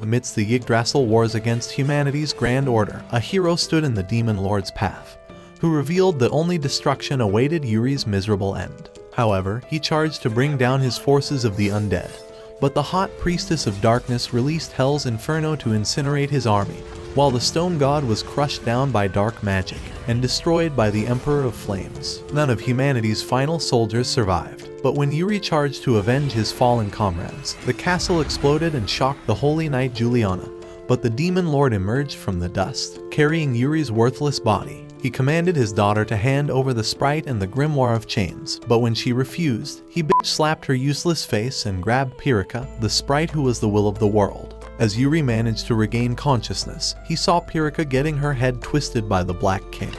Amidst the Yggdrasil wars against humanity's grand order, a hero stood in the demon lord's path, who revealed that only destruction awaited Yuri's miserable end. However, he charged to bring down his forces of the undead, but the hot priestess of darkness released Hell's Inferno to incinerate his army, while the stone god was crushed down by dark magic and destroyed by the Emperor of Flames. None of humanity's final soldiers survived, but when Yuri charged to avenge his fallen comrades, the castle exploded and shocked the holy knight Juliana, but the demon lord emerged from the dust, carrying Yuri's worthless body. He commanded his daughter to hand over the sprite and the grimoire of chains, but when she refused, he bitch-slapped her useless face and grabbed Pirika, the sprite who was the will of the world. As Yuri managed to regain consciousness, he saw Pirika getting her head twisted by the Black King,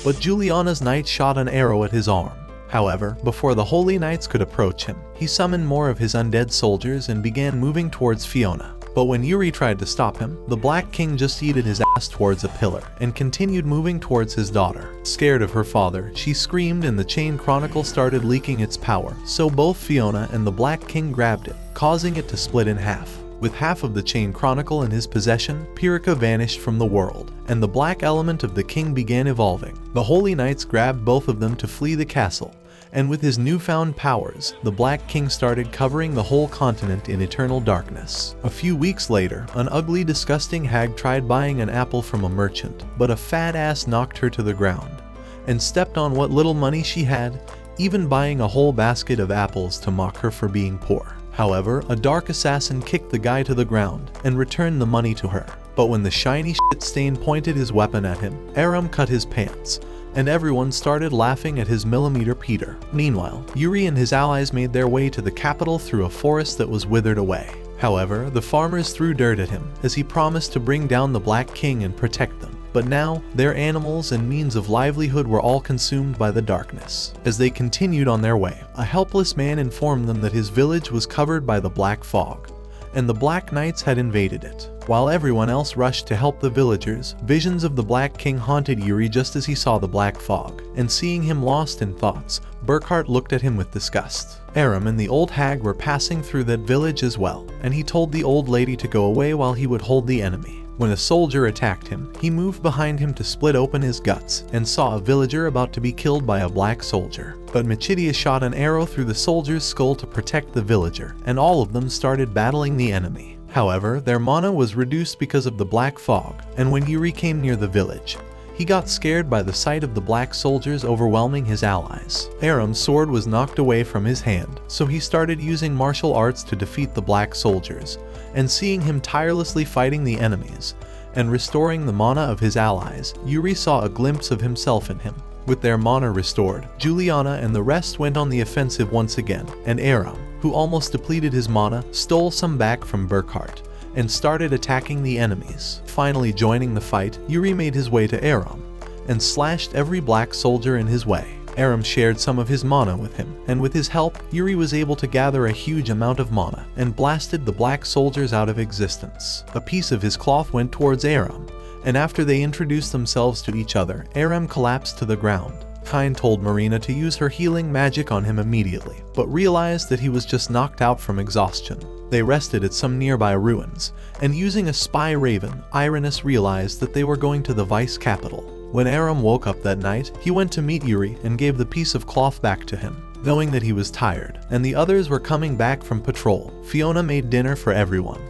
but Juliana's knight shot an arrow at his arm. However, before the holy knights could approach him, he summoned more of his undead soldiers and began moving towards Fiona. But when Yuri tried to stop him, the Black King just yeeted his ass towards a pillar and continued moving towards his daughter. Scared of her father, she screamed and the Chain Chronicle started leaking its power, so both Fiona and the Black King grabbed it, causing it to split in half. With half of the Chain Chronicle in his possession, Pirika vanished from the world, and the black element of the king began evolving. The Holy Knights grabbed both of them to flee the castle, and with his newfound powers, the Black King started covering the whole continent in eternal darkness. A few weeks later, an ugly, disgusting hag tried buying an apple from a merchant, but a fat ass knocked her to the ground, and stepped on what little money she had, even buying a whole basket of apples to mock her for being poor. However, a dark assassin kicked the guy to the ground and returned the money to her. But when the shiny shit stain pointed his weapon at him, Aram cut his pants, and everyone started laughing at his millimeter Peter. Meanwhile, Yuri and his allies made their way to the capital through a forest that was withered away. However, the farmers threw dirt at him, as he promised to bring down the Black King and protect them. But now, their animals and means of livelihood were all consumed by the darkness. As they continued on their way, a helpless man informed them that his village was covered by the black fog, and the Black Knights had invaded it. While everyone else rushed to help the villagers, visions of the Black King haunted Yuri just as he saw the black fog, and seeing him lost in thoughts, Burkhart looked at him with disgust. Aram and the old hag were passing through that village as well, and he told the old lady to go away while he would hold the enemy. When a soldier attacked him, he moved behind him to split open his guts and saw a villager about to be killed by a black soldier. But Machidia shot an arrow through the soldier's skull to protect the villager, and all of them started battling the enemy. However, their mana was reduced because of the black fog, and when Yuri came near the village, he got scared by the sight of the black soldiers overwhelming his allies. Aram's sword was knocked away from his hand, so he started using martial arts to defeat the black soldiers, and seeing him tirelessly fighting the enemies and restoring the mana of his allies, Yuri saw a glimpse of himself in him. With their mana restored, Juliana and the rest went on the offensive once again, and Aram, who almost depleted his mana, stole some back from Burkhart and started attacking the enemies. Finally joining the fight, Yuri made his way to Aram and slashed every black soldier in his way. Aram shared some of his mana with him, and with his help, Yuri was able to gather a huge amount of mana and blasted the black soldiers out of existence. A piece of his cloth went towards Aram, and after they introduced themselves to each other, Aram collapsed to the ground. Kine told Marina to use her healing magic on him immediately, but realized that he was just knocked out from exhaustion. They rested at some nearby ruins, and using a spy raven, Irenaeus realized that they were going to the vice capital. When Aram woke up that night, he went to meet Yuri and gave the piece of cloth back to him. Knowing that he was tired, and the others were coming back from patrol, Fiona made dinner for everyone.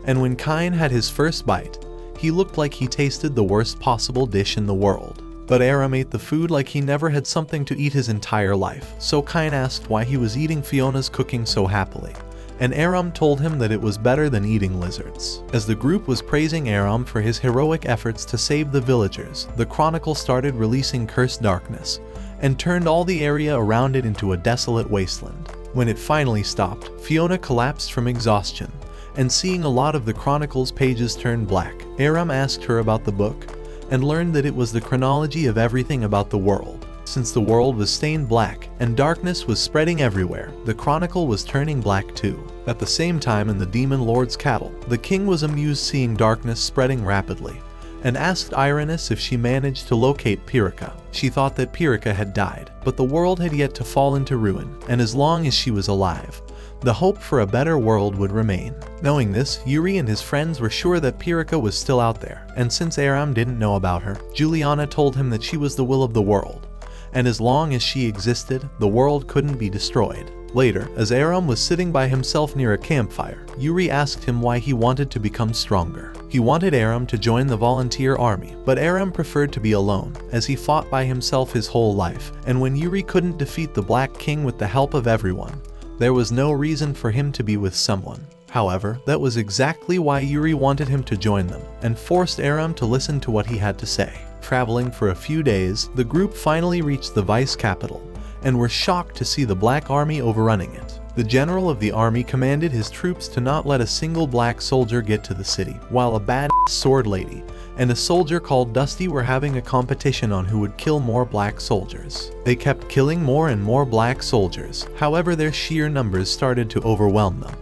And when Kine had his first bite, he looked like he tasted the worst possible dish in the world. But Aram ate the food like he never had something to eat his entire life, so Kine asked why he was eating Fiona's cooking so happily, and Aram told him that it was better than eating lizards. As the group was praising Aram for his heroic efforts to save the villagers, the Chronicle started releasing cursed darkness, and turned all the area around it into a desolate wasteland. When it finally stopped, Fiona collapsed from exhaustion, and seeing a lot of the Chronicle's pages turn black, Aram asked her about the book, and learned that it was the chronology of everything about the world. Since the world was stained black and darkness was spreading everywhere, the Chronicle was turning black too. At the same time in the Demon Lord's cattle, the king was amused seeing darkness spreading rapidly, and asked Irenaeus if she managed to locate Pirika. She thought that Pirika had died, but the world had yet to fall into ruin, and as long as she was alive, the hope for a better world would remain. Knowing this, Yuri and his friends were sure that Pirika was still out there, and since Aram didn't know about her, Juliana told him that she was the will of the world, and as long as she existed, the world couldn't be destroyed. Later, as Aram was sitting by himself near a campfire, Yuri asked him why he wanted to become stronger. He wanted Aram to join the volunteer army, but Aram preferred to be alone, as he fought by himself his whole life, and when Yuri couldn't defeat the Black King with the help of everyone, there was no reason for him to be with someone. However, that was exactly why Yuri wanted him to join them, and forced Aram to listen to what he had to say. Traveling for a few days, the group finally reached the vice capital, and were shocked to see the Black Army overrunning it. The general of the army commanded his troops to not let a single black soldier get to the city, while a badass sword lady and a soldier called Dusty were having a competition on who would kill more black soldiers. They kept killing more and more black soldiers, however their sheer numbers started to overwhelm them.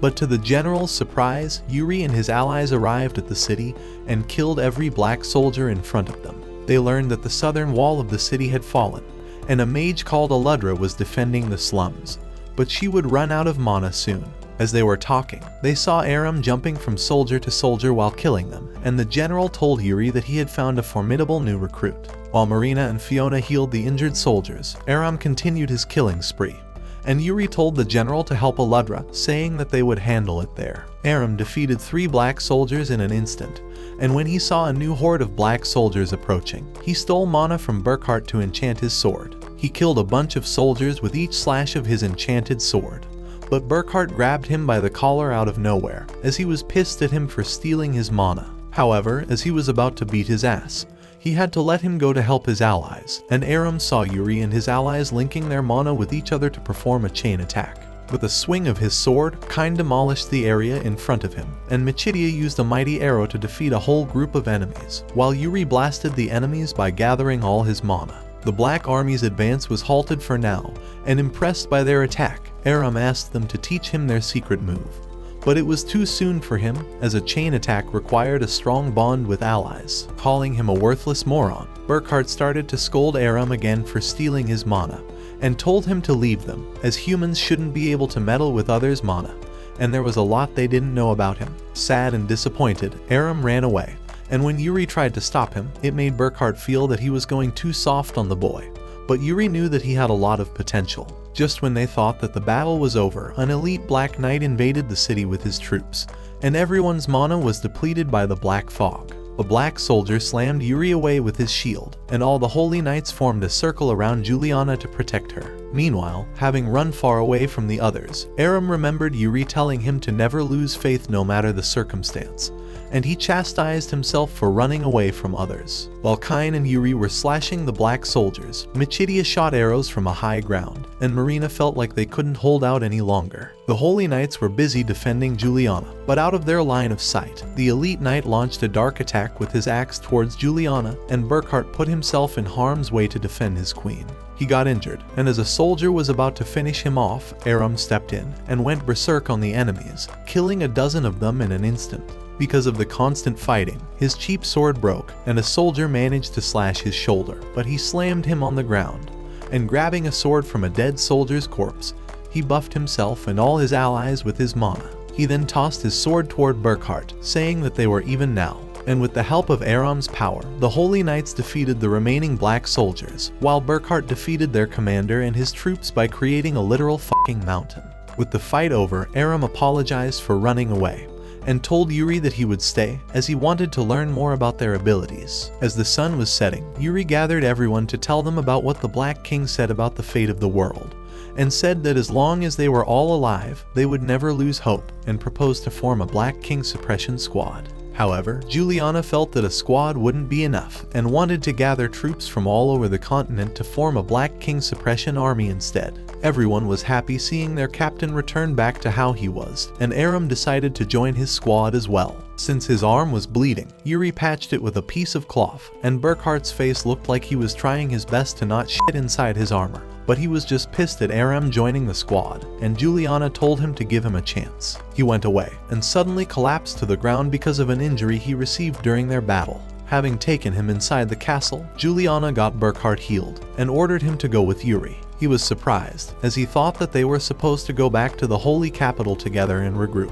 But to the general's surprise, Yuri and his allies arrived at the city and killed every black soldier in front of them. They learned that the southern wall of the city had fallen, and a mage called Aludra was defending the slums, but she would run out of mana soon. As they were talking, they saw Aram jumping from soldier to soldier while killing them, and the general told Yuri that he had found a formidable new recruit. While Marina and Fiona healed the injured soldiers, Aram continued his killing spree, and Yuri told the general to help Aludra, saying that they would handle it there. Aram defeated 3 black soldiers in an instant, and when he saw a new horde of black soldiers approaching, he stole mana from Burkhart to enchant his sword. He killed a bunch of soldiers with each slash of his enchanted sword, but Burkhart grabbed him by the collar out of nowhere, as he was pissed at him for stealing his mana. However, as he was about to beat his ass, he had to let him go to help his allies, and Aram saw Yuri and his allies linking their mana with each other to perform a chain attack. With a swing of his sword, Kain demolished the area in front of him, and Michidia used a mighty arrow to defeat a whole group of enemies, while Yuri blasted the enemies by gathering all his mana. The Black Army's advance was halted for now, and impressed by their attack, Aram asked them to teach him their secret move. But it was too soon for him, as a chain attack required a strong bond with allies. Calling him a worthless moron, Burkhart started to scold Aram again for stealing his mana, and told him to leave them, as humans shouldn't be able to meddle with others' mana, and there was a lot they didn't know about him. Sad and disappointed, Aram ran away, and when Yuri tried to stop him, it made Burkhart feel that he was going too soft on the boy. But Yuri knew that he had a lot of potential. Just when they thought that the battle was over, an elite Black Knight invaded the city with his troops, and everyone's mana was depleted by the Black Fog. A black soldier slammed Yuri away with his shield, and all the Holy Knights formed a circle around Juliana to protect her. Meanwhile, having run far away from the others, Aram remembered Yuri telling him to never lose faith no matter the circumstance, and he chastised himself for running away from others. While Kain and Yuri were slashing the black soldiers, Michidia shot arrows from a high ground, and Marina felt like they couldn't hold out any longer. The Holy Knights were busy defending Juliana, but out of their line of sight, the elite knight launched a dark attack with his axe towards Juliana, and Burkhart put himself in harm's way to defend his queen. He got injured, and as a soldier was about to finish him off, Aram stepped in and went berserk on the enemies, killing a dozen of them in an instant. Because of the constant fighting, his cheap sword broke, and a soldier managed to slash his shoulder, but he slammed him on the ground, and grabbing a sword from a dead soldier's corpse, he buffed himself and all his allies with his mana. He then tossed his sword toward Burkhart, saying that they were even now, and with the help of Aram's power, the Holy Knights defeated the remaining black soldiers, while Burkhart defeated their commander and his troops by creating a literal fucking mountain. With the fight over, Aram apologized for running away, and told Yuri that he would stay, as he wanted to learn more about their abilities. As the sun was setting, Yuri gathered everyone to tell them about what the Black King said about the fate of the world, and said that as long as they were all alive, they would never lose hope, and proposed to form a Black King suppression squad. However, Juliana felt that a squad wouldn't be enough, and wanted to gather troops from all over the continent to form a Black King suppression army instead. Everyone was happy seeing their captain return back to how he was, and Aram decided to join his squad as well. Since his arm was bleeding, Yuri patched it with a piece of cloth, and Burkhart's face looked like he was trying his best to not shit inside his armor. But he was just pissed at Aram joining the squad, and Juliana told him to give him a chance. He went away, and suddenly collapsed to the ground because of an injury he received during their battle. Having taken him inside the castle, Juliana got Burkhart healed, and ordered him to go with Yuri. He was surprised, as he thought that they were supposed to go back to the holy capital together and regroup.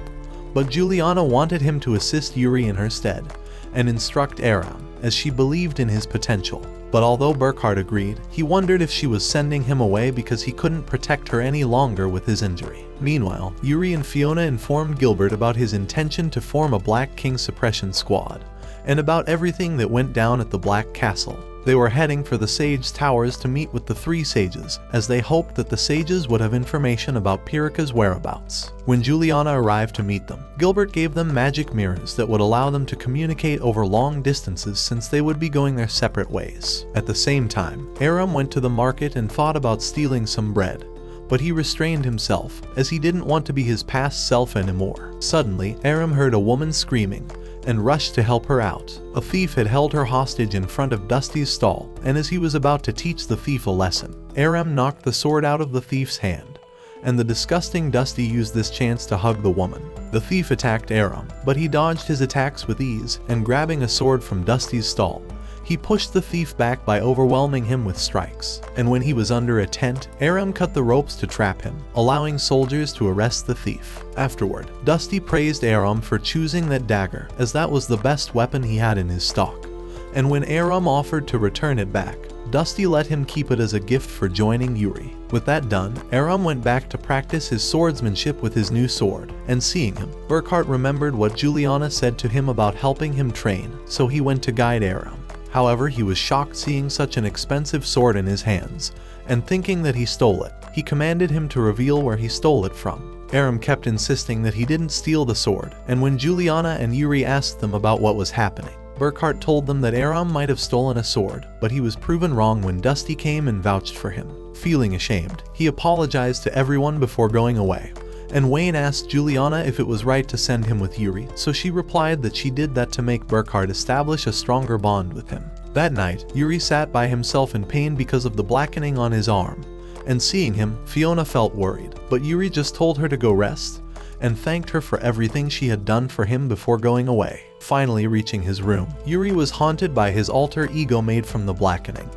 But Juliana wanted him to assist Yuri in her stead, and instruct Aram, as she believed in his potential. But although Burkhard agreed, he wondered if she was sending him away because he couldn't protect her any longer with his injury. Meanwhile, Yuri and Fiona informed Gilbert about his intention to form a Black King suppression squad, and about everything that went down at the Black Castle. They were heading for the Sage Towers to meet with the three sages, as they hoped that the sages would have information about Pirika's whereabouts. When Juliana arrived to meet them, Gilbert gave them magic mirrors that would allow them to communicate over long distances since they would be going their separate ways. At the same time, Aram went to the market and thought about stealing some bread, but he restrained himself, as he didn't want to be his past self anymore. Suddenly, Aram heard a woman screaming, and rushed to help her out. A thief had held her hostage in front of Dusty's stall, and as he was about to teach the thief a lesson, Aram knocked the sword out of the thief's hand, and the disgusting Dusty used this chance to hug the woman. The thief attacked Aram, but he dodged his attacks with ease, and grabbing a sword from Dusty's stall, he pushed the thief back by overwhelming him with strikes. And when he was under a tent, Aram cut the ropes to trap him, allowing soldiers to arrest the thief. Afterward, Dusty praised Aram for choosing that dagger, as that was the best weapon he had in his stock. And when Aram offered to return it back, Dusty let him keep it as a gift for joining Yuri. With that done, Aram went back to practice his swordsmanship with his new sword, and seeing him, Burkhard remembered what Juliana said to him about helping him train, so he went to guide Aram. However, he was shocked seeing such an expensive sword in his hands, and thinking that he stole it, he commanded him to reveal where he stole it from. Aram kept insisting that he didn't steal the sword, and when Juliana and Yuri asked them about what was happening, Burkhard told them that Aram might have stolen a sword, but he was proven wrong when Dusty came and vouched for him. Feeling ashamed, he apologized to everyone before going away, and Wayne asked Juliana if it was right to send him with Yuri, so she replied that she did that to make Burkhard establish a stronger bond with him. That night, Yuri sat by himself in pain because of the blackening on his arm, and seeing him, Fiona felt worried, but Yuri just told her to go rest, and thanked her for everything she had done for him before going away. Finally reaching his room, Yuri was haunted by his alter ego made from the blackening,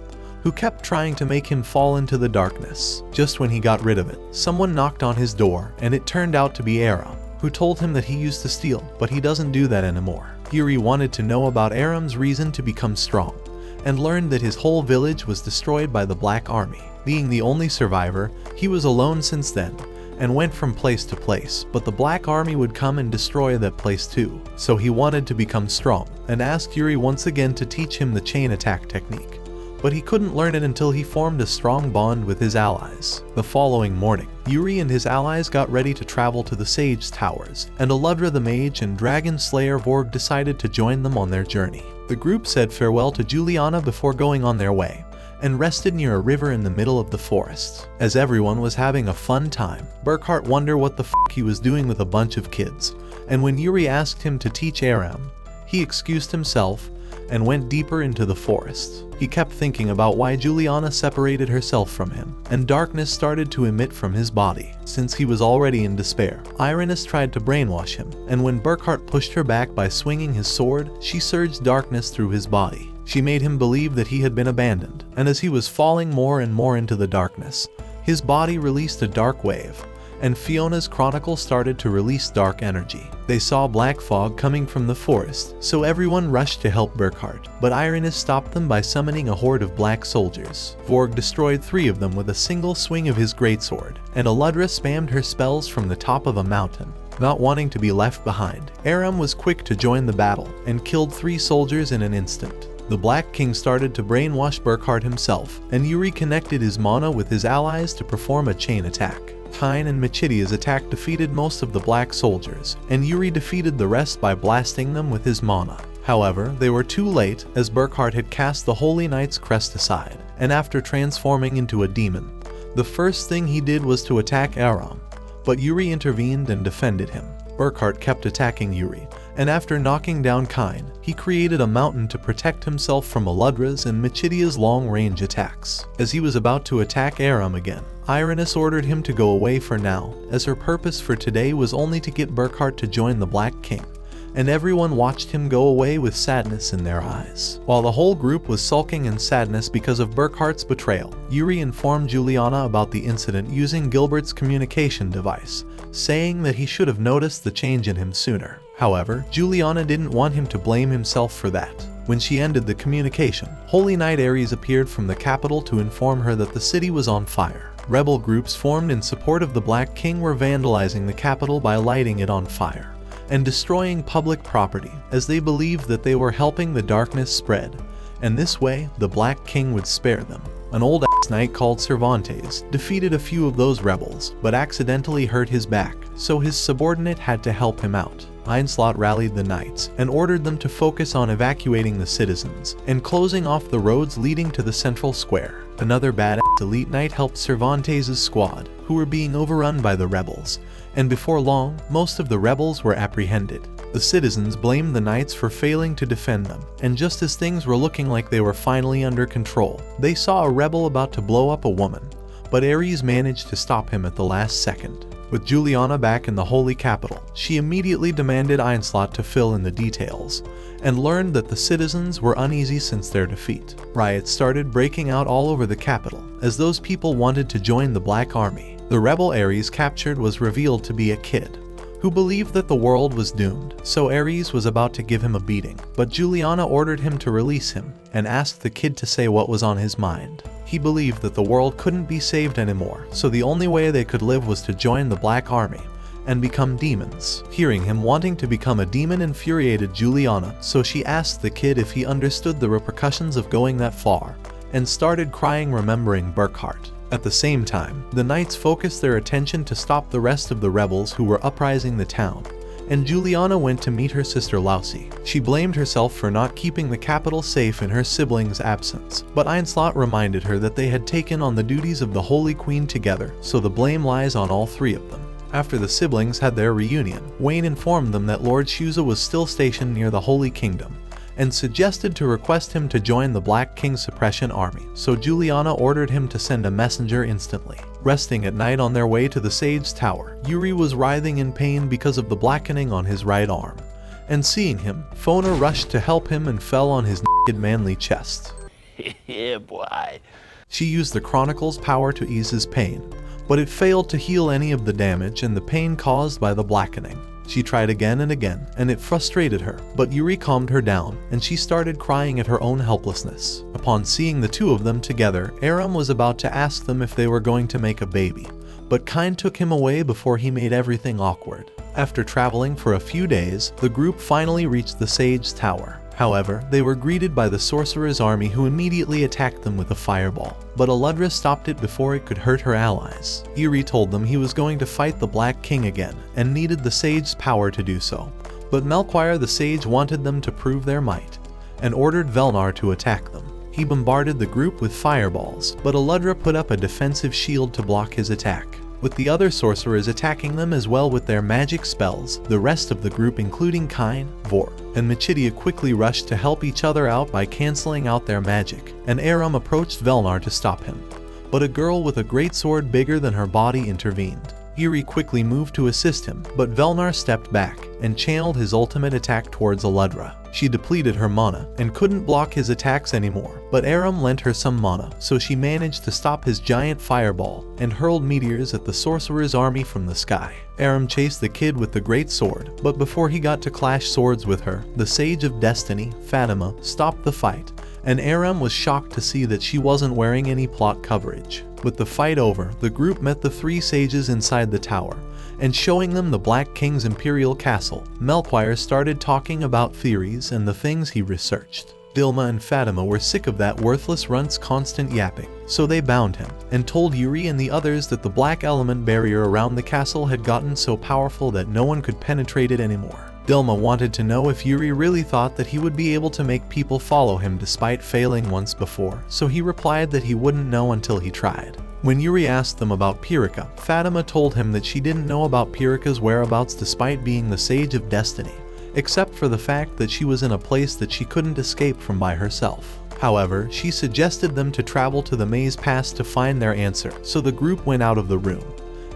who kept trying to make him fall into the darkness. Just when he got rid of it, someone knocked on his door, and it turned out to be Aram, who told him that he used to steal, but he doesn't do that anymore. Yuri wanted to know about Aram's reason to become strong, and learned that his whole village was destroyed by the Black Army. Being the only survivor, he was alone since then, and went from place to place, but the Black Army would come and destroy that place too. So he wanted to become strong, and asked Yuri once again to teach him the chain attack technique. But he couldn't learn it until he formed a strong bond with his allies. The following morning, Yuri and his allies got ready to travel to the Sage Towers, and Aludra the Mage and Dragon Slayer Vorg decided to join them on their journey. The group said farewell to Juliana before going on their way, and rested near a river in the middle of the forest. As everyone was having a fun time, Burkhard wondered what the fuck he was doing with a bunch of kids, and when Yuri asked him to teach Aram, he excused himself and went deeper into the forest. He kept thinking about why Juliana separated herself from him, and darkness started to emit from his body. Since he was already in despair, Irenaeus tried to brainwash him, and when Burkhard pushed her back by swinging his sword, she surged darkness through his body. She made him believe that he had been abandoned, and as he was falling more and more into the darkness, his body released a dark wave, and Fiona's chronicle started to release dark energy. They saw black fog coming from the forest, so everyone rushed to help Burkhard, but Irenaeus stopped them by summoning a horde of black soldiers. Vorg destroyed 3 of them with a single swing of his greatsword, and Aludra spammed her spells from the top of a mountain. Not wanting to be left behind, Aram was quick to join the battle, and killed 3 soldiers in an instant. The Black King started to brainwash Burkhard himself, and Yuri connected his mana with his allies to perform a chain attack. Tyne and Machidia's attack defeated most of the black soldiers, and Yuri defeated the rest by blasting them with his mana. However, they were too late, as Burkhard had cast the Holy Knight's crest aside, and after transforming into a demon, the first thing he did was to attack Aram, but Yuri intervened and defended him. Burkhard kept attacking Yuri, and after knocking down Kine, he created a mountain to protect himself from Aludra's and Machidia's long-range attacks. As he was about to attack Aram again, Irenaeus ordered him to go away for now, as her purpose for today was only to get Burkhard to join the Black King, and everyone watched him go away with sadness in their eyes. While the whole group was sulking in sadness because of Burkhart's betrayal, Yuri informed Juliana about the incident using Gilbert's communication device, saying that he should have noticed the change in him sooner. However, Juliana didn't want him to blame himself for that. When she ended the communication, Holy Knight Ares appeared from the capital to inform her that the city was on fire. Rebel groups formed in support of the Black King were vandalizing the capital by lighting it on fire and destroying public property, as they believed that they were helping the darkness spread, and this way the Black King would spare them. An old-ass knight called Cervantes defeated a few of those rebels, but accidentally hurt his back, so his subordinate had to help him out. Einslot rallied the knights and ordered them to focus on evacuating the citizens and closing off the roads leading to the central square. Another badass elite knight helped Cervantes' squad, who were being overrun by the rebels, and before long, most of the rebels were apprehended. The citizens blamed the knights for failing to defend them, and just as things were looking like they were finally under control, they saw a rebel about to blow up a woman, but Ares managed to stop him at the last second. With Juliana back in the holy capital, she immediately demanded Einslot to fill in the details, and learned that the citizens were uneasy since their defeat. Riots started breaking out all over the capital, as those people wanted to join the Black Army. The rebel Ares captured was revealed to be a kid, who believed that the world was doomed, so Ares was about to give him a beating, but Juliana ordered him to release him, and asked the kid to say what was on his mind. He believed that the world couldn't be saved anymore, so the only way they could live was to join the Black Army and become demons. Hearing him wanting to become a demon infuriated Juliana, so she asked the kid if he understood the repercussions of going that far, and started crying remembering Burkhart. At the same time, the knights focused their attention to stop the rest of the rebels who were uprising the town, and Juliana went to meet her sister Lausi. She blamed herself for not keeping the capital safe in her siblings' absence, but Einslot reminded her that they had taken on the duties of the Holy Queen together, so the blame lies on all three of them. After the siblings had their reunion, Wayne informed them that Lord Shuza was still stationed near the Holy Kingdom, and suggested to request him to join the Black King's suppression army, so Juliana ordered him to send a messenger instantly. Resting at night on their way to the Sage Tower, Yuri was writhing in pain because of the blackening on his right arm, and seeing him, Fona rushed to help him and fell on his naked manly chest. Yeah, boy. She used the Chronicle's power to ease his pain, but it failed to heal any of the damage and the pain caused by the blackening. She tried again and again, and it frustrated her, but Yuri calmed her down, and she started crying at her own helplessness. Upon seeing the two of them together, Aram was about to ask them if they were going to make a baby, but Kine took him away before he made everything awkward. After traveling for a few days, the group finally reached the Sage Tower. However, they were greeted by the sorcerer's army who immediately attacked them with a fireball, but Aludra stopped it before it could hurt her allies. Yuri told them he was going to fight the Black King again, and needed the sage's power to do so, but Melchior the sage wanted them to prove their might, and ordered Velnar to attack them. He bombarded the group with fireballs, but Aludra put up a defensive shield to block his attack. With the other sorcerers attacking them as well with their magic spells, the rest of the group including Kine, Vor, and Machidia quickly rushed to help each other out by cancelling out their magic, and Aram approached Velnar to stop him. But a girl with a great sword bigger than her body intervened. Yuri quickly moved to assist him, but Velnar stepped back and channeled his ultimate attack towards Aludra. She depleted her mana and couldn't block his attacks anymore, but Aram lent her some mana, so she managed to stop his giant fireball and hurled meteors at the sorcerer's army from the sky. Aram chased the kid with the great sword, but before he got to clash swords with her, the Sage of Destiny, Fatima, stopped the fight, and Aram was shocked to see that she wasn't wearing any plot coverage. With the fight over, the group met the three sages inside the tower, and showing them the Black King's imperial castle, Melchior started talking about theories and the things he researched. Dilma and Fatima were sick of that worthless runt's constant yapping, so they bound him, and told Yuri and the others that the black element barrier around the castle had gotten so powerful that no one could penetrate it anymore. Dilma wanted to know if Yuri really thought that he would be able to make people follow him despite failing once before, so he replied that he wouldn't know until he tried. When Yuri asked them about Pyrrhica, Fatima told him that she didn't know about Pyrrhica's whereabouts despite being the Sage of Destiny, except for the fact that she was in a place that she couldn't escape from by herself. However, she suggested them to travel to the Maze Pass to find their answer, so the group went out of the room,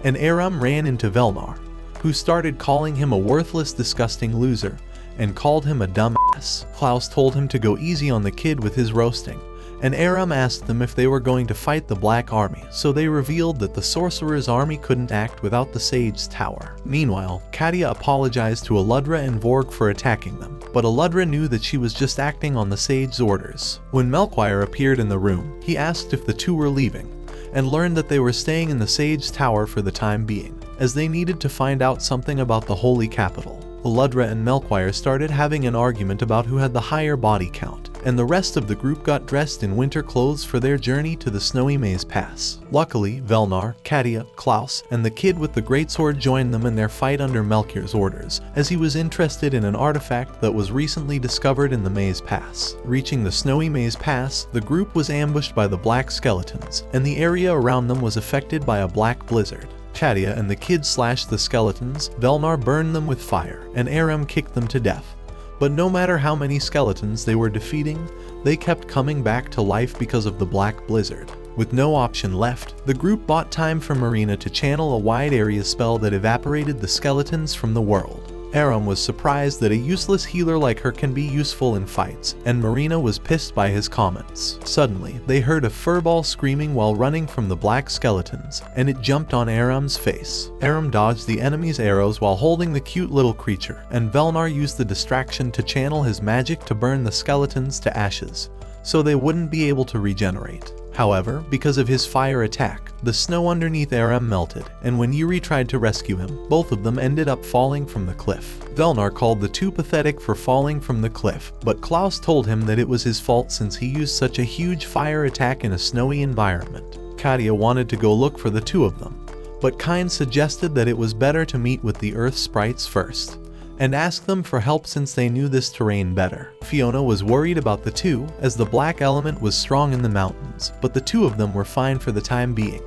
and Aram ran into Velnar, who started calling him a worthless, disgusting loser, and called him a dumbass. Klaus told him to go easy on the kid with his roasting, and Aram asked them if they were going to fight the Black Army, so they revealed that the Sorcerer's army couldn't act without the Sage's tower. Meanwhile, Katia apologized to Aludra and Vorg for attacking them, but Aludra knew that she was just acting on the Sage's orders. When Melchior appeared in the room, he asked if the two were leaving, and learned that they were staying in the Sage's tower for the time being, as they needed to find out something about the Holy Capital. Aludra and Melchior started having an argument about who had the higher body count, and the rest of the group got dressed in winter clothes for their journey to the Snowy Maze Pass. Luckily, Velnar, Katia, Klaus, and the kid with the greatsword joined them in their fight under Melchior's orders, as he was interested in an artifact that was recently discovered in the Maze Pass. Reaching the Snowy Maze Pass, the group was ambushed by the black skeletons, and the area around them was affected by a black blizzard. Katia and the kid slashed the skeletons, Velnar burned them with fire, and Aram kicked them to death. But no matter how many skeletons they were defeating, they kept coming back to life because of the black blizzard. With no option left, the group bought time for Marina to channel a wide area spell that evaporated the skeletons from the world. Aram was surprised that a useless healer like her can be useful in fights, and Marina was pissed by his comments. Suddenly, they heard a furball screaming while running from the black skeletons, and it jumped on Aram's face. Aram dodged the enemy's arrows while holding the cute little creature, and Velnar used the distraction to channel his magic to burn the skeletons to ashes, so they wouldn't be able to regenerate. However, because of his fire attack, the snow underneath Aram melted, and when Yuri tried to rescue him, both of them ended up falling from the cliff. Velnar called the two pathetic for falling from the cliff, but Klaus told him that it was his fault since he used such a huge fire attack in a snowy environment. Katia wanted to go look for the two of them, but Kyne suggested that it was better to meet with the Earth Sprites first, and ask them for help since they knew this terrain better. Fiona was worried about the two, as the black element was strong in the mountains, but the two of them were fine for the time being,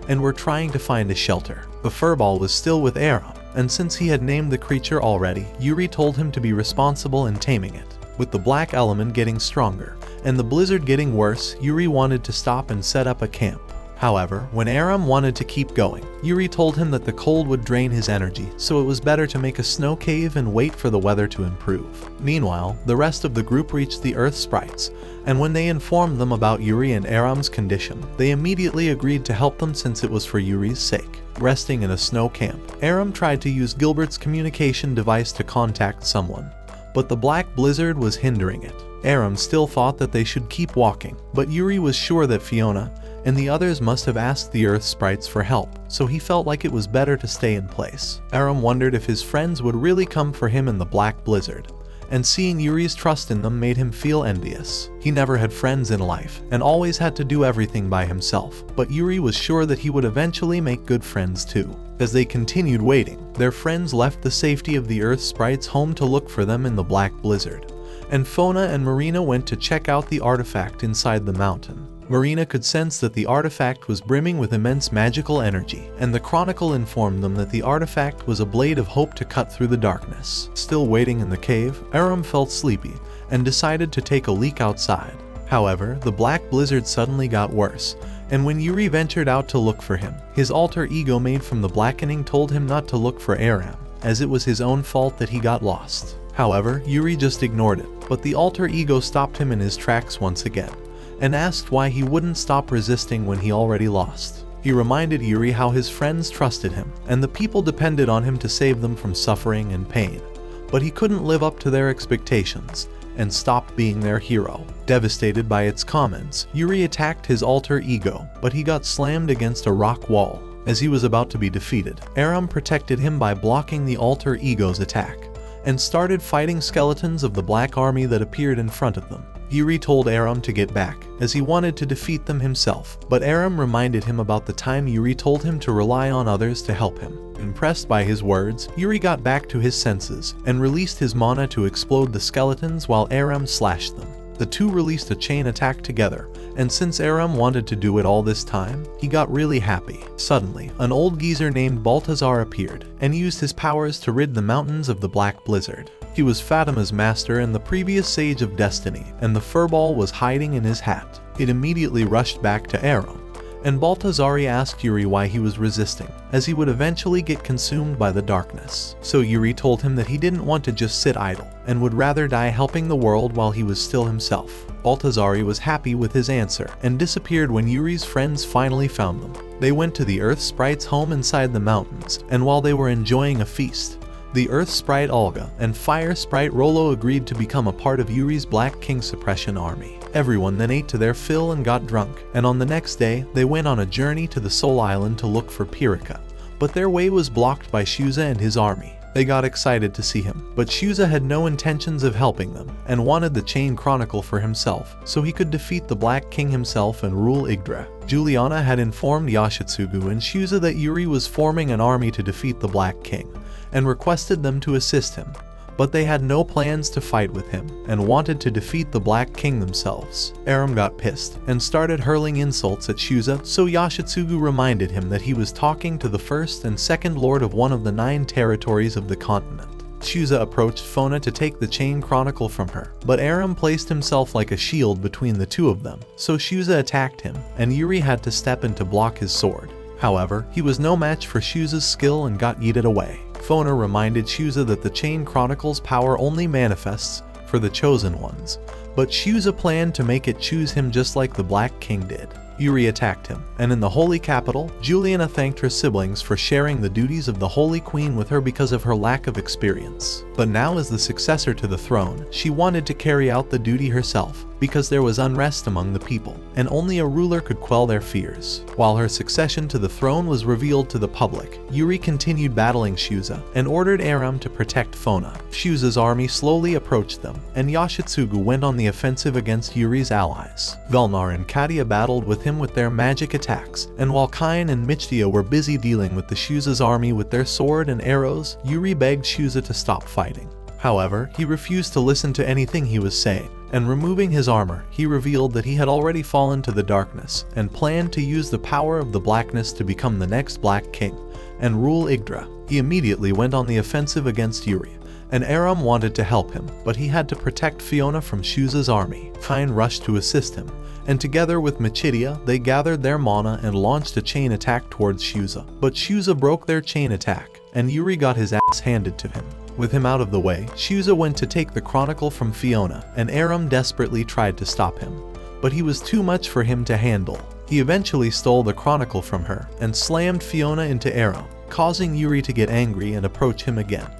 and were trying to find a shelter. The furball was still with Aram, and since he had named the creature already, Yuri told him to be responsible in taming it. With the black element getting stronger, and the blizzard getting worse, Yuri wanted to stop and set up a camp. However, when Aram wanted to keep going, Yuri told him that the cold would drain his energy, so it was better to make a snow cave and wait for the weather to improve. Meanwhile, the rest of the group reached the Earth Sprites, and when they informed them about Yuri and Aram's condition, they immediately agreed to help them since it was for Yuri's sake. Resting in a snow camp, Aram tried to use Gilbert's communication device to contact someone, but the black blizzard was hindering it. Aram still thought that they should keep walking, but Yuri was sure that Fiona and the others must have asked the Earth Sprites for help, so he felt like it was better to stay in place. Aram wondered if his friends would really come for him in the black blizzard, and seeing Yuri's trust in them made him feel envious. He never had friends in life, and always had to do everything by himself, but Yuri was sure that he would eventually make good friends too. As they continued waiting, their friends left the safety of the Earth Sprites home to look for them in the black blizzard, and Fona and Marina went to check out the artifact inside the mountain. Marina could sense that the artifact was brimming with immense magical energy, and the Chronicle informed them that the artifact was a blade of hope to cut through the darkness. Still waiting in the cave, Aram felt sleepy and decided to take a leak outside. However, the black blizzard suddenly got worse, and when Yuri ventured out to look for him, his alter ego made from the blackening told him not to look for Aram, as it was his own fault that he got lost. However, Yuri just ignored it, but the alter ego stopped him in his tracks once again, and asked why he wouldn't stop resisting when he already lost. He reminded Yuri how his friends trusted him, and the people depended on him to save them from suffering and pain, but he couldn't live up to their expectations, and stopped being their hero. Devastated by its comments, Yuri attacked his alter ego, but he got slammed against a rock wall. As he was about to be defeated, Aram protected him by blocking the alter ego's attack, and started fighting skeletons of the Black Army that appeared in front of them. Yuri told Aram to get back, as he wanted to defeat them himself, but Aram reminded him about the time Yuri told him to rely on others to help him. Impressed by his words, Yuri got back to his senses, and released his mana to explode the skeletons while Aram slashed them. The two released a chain attack together, and since Aram wanted to do it all this time, he got really happy. Suddenly, an old geezer named Baltazar appeared, and used his powers to rid the mountains of the Black Blizzard. He was Fatima's master and the previous Sage of Destiny, and the furball was hiding in his hat. It immediately rushed back to Aram, and Baltazari asked Yuri why he was resisting, as he would eventually get consumed by the darkness. So Yuri told him that he didn't want to just sit idle, and would rather die helping the world while he was still himself. Baltazari was happy with his answer, and disappeared when Yuri's friends finally found them. They went to the Earth Sprite's home inside the mountains, and while they were enjoying a feast, the Earth Sprite Olga and Fire Sprite Rollo agreed to become a part of Yuri's Black King suppression army. Everyone then ate to their fill and got drunk, and on the next day, they went on a journey to the Soul Island to look for Pirika. But their way was blocked by Shuza and his army. They got excited to see him, but Shuza had no intentions of helping them, and wanted the Chain Chronicle for himself, so he could defeat the Black King himself and rule Yggdra. Juliana had informed Yoshitsugu and Shuza that Yuri was forming an army to defeat the Black King, and requested them to assist him. But they had no plans to fight with him, and wanted to defeat the Black King themselves. Aram got pissed, and started hurling insults at Shuza, so Yoshitsugu reminded him that he was talking to the first and second lord of one of the 9 territories of the continent. Shuza approached Fona to take the Chain Chronicle from her, but Aram placed himself like a shield between the two of them, so Shuza attacked him, and Yuri had to step in to block his sword. However, he was no match for Shuza's skill and got yeeted away. Fona reminded Shuza that the Chain Chronicle's power only manifests for the chosen ones, but Shuza planned to make it choose him just like the Black King did. Yuri attacked him, and in the Holy Capital, Juliana thanked her siblings for sharing the duties of the Holy Queen with her because of her lack of experience. But now as the successor to the throne, she wanted to carry out the duty herself, because there was unrest among the people, and only a ruler could quell their fears. While her succession to the throne was revealed to the public, Yuri continued battling Shuza, and ordered Aram to protect Fona. Shuza's army slowly approached them, and Yoshitsugu went on the offensive against Yuri's allies. Velnar and Katia battled with him with their magic attacks, and while Kain and Michtia were busy dealing with the Shuza's army with their sword and arrows, Yuri begged Shuza to stop fighting. However, he refused to listen to anything he was saying, and removing his armor, he revealed that he had already fallen to the darkness, and planned to use the power of the blackness to become the next Black King, and rule Yggdra. He immediately went on the offensive against Yuri, and Aram wanted to help him, but he had to protect Fiona from Shuza's army. Kain rushed to assist him, and together with Michidia, they gathered their mana and launched a chain attack towards Shuza. But Shuza broke their chain attack, and Yuri got his ass handed to him. With him out of the way, Shuza went to take the Chronicle from Fiona, and Aram desperately tried to stop him. But he was too much for him to handle. He eventually stole the Chronicle from her, and slammed Fiona into Aram, causing Yuri to get angry and approach him again.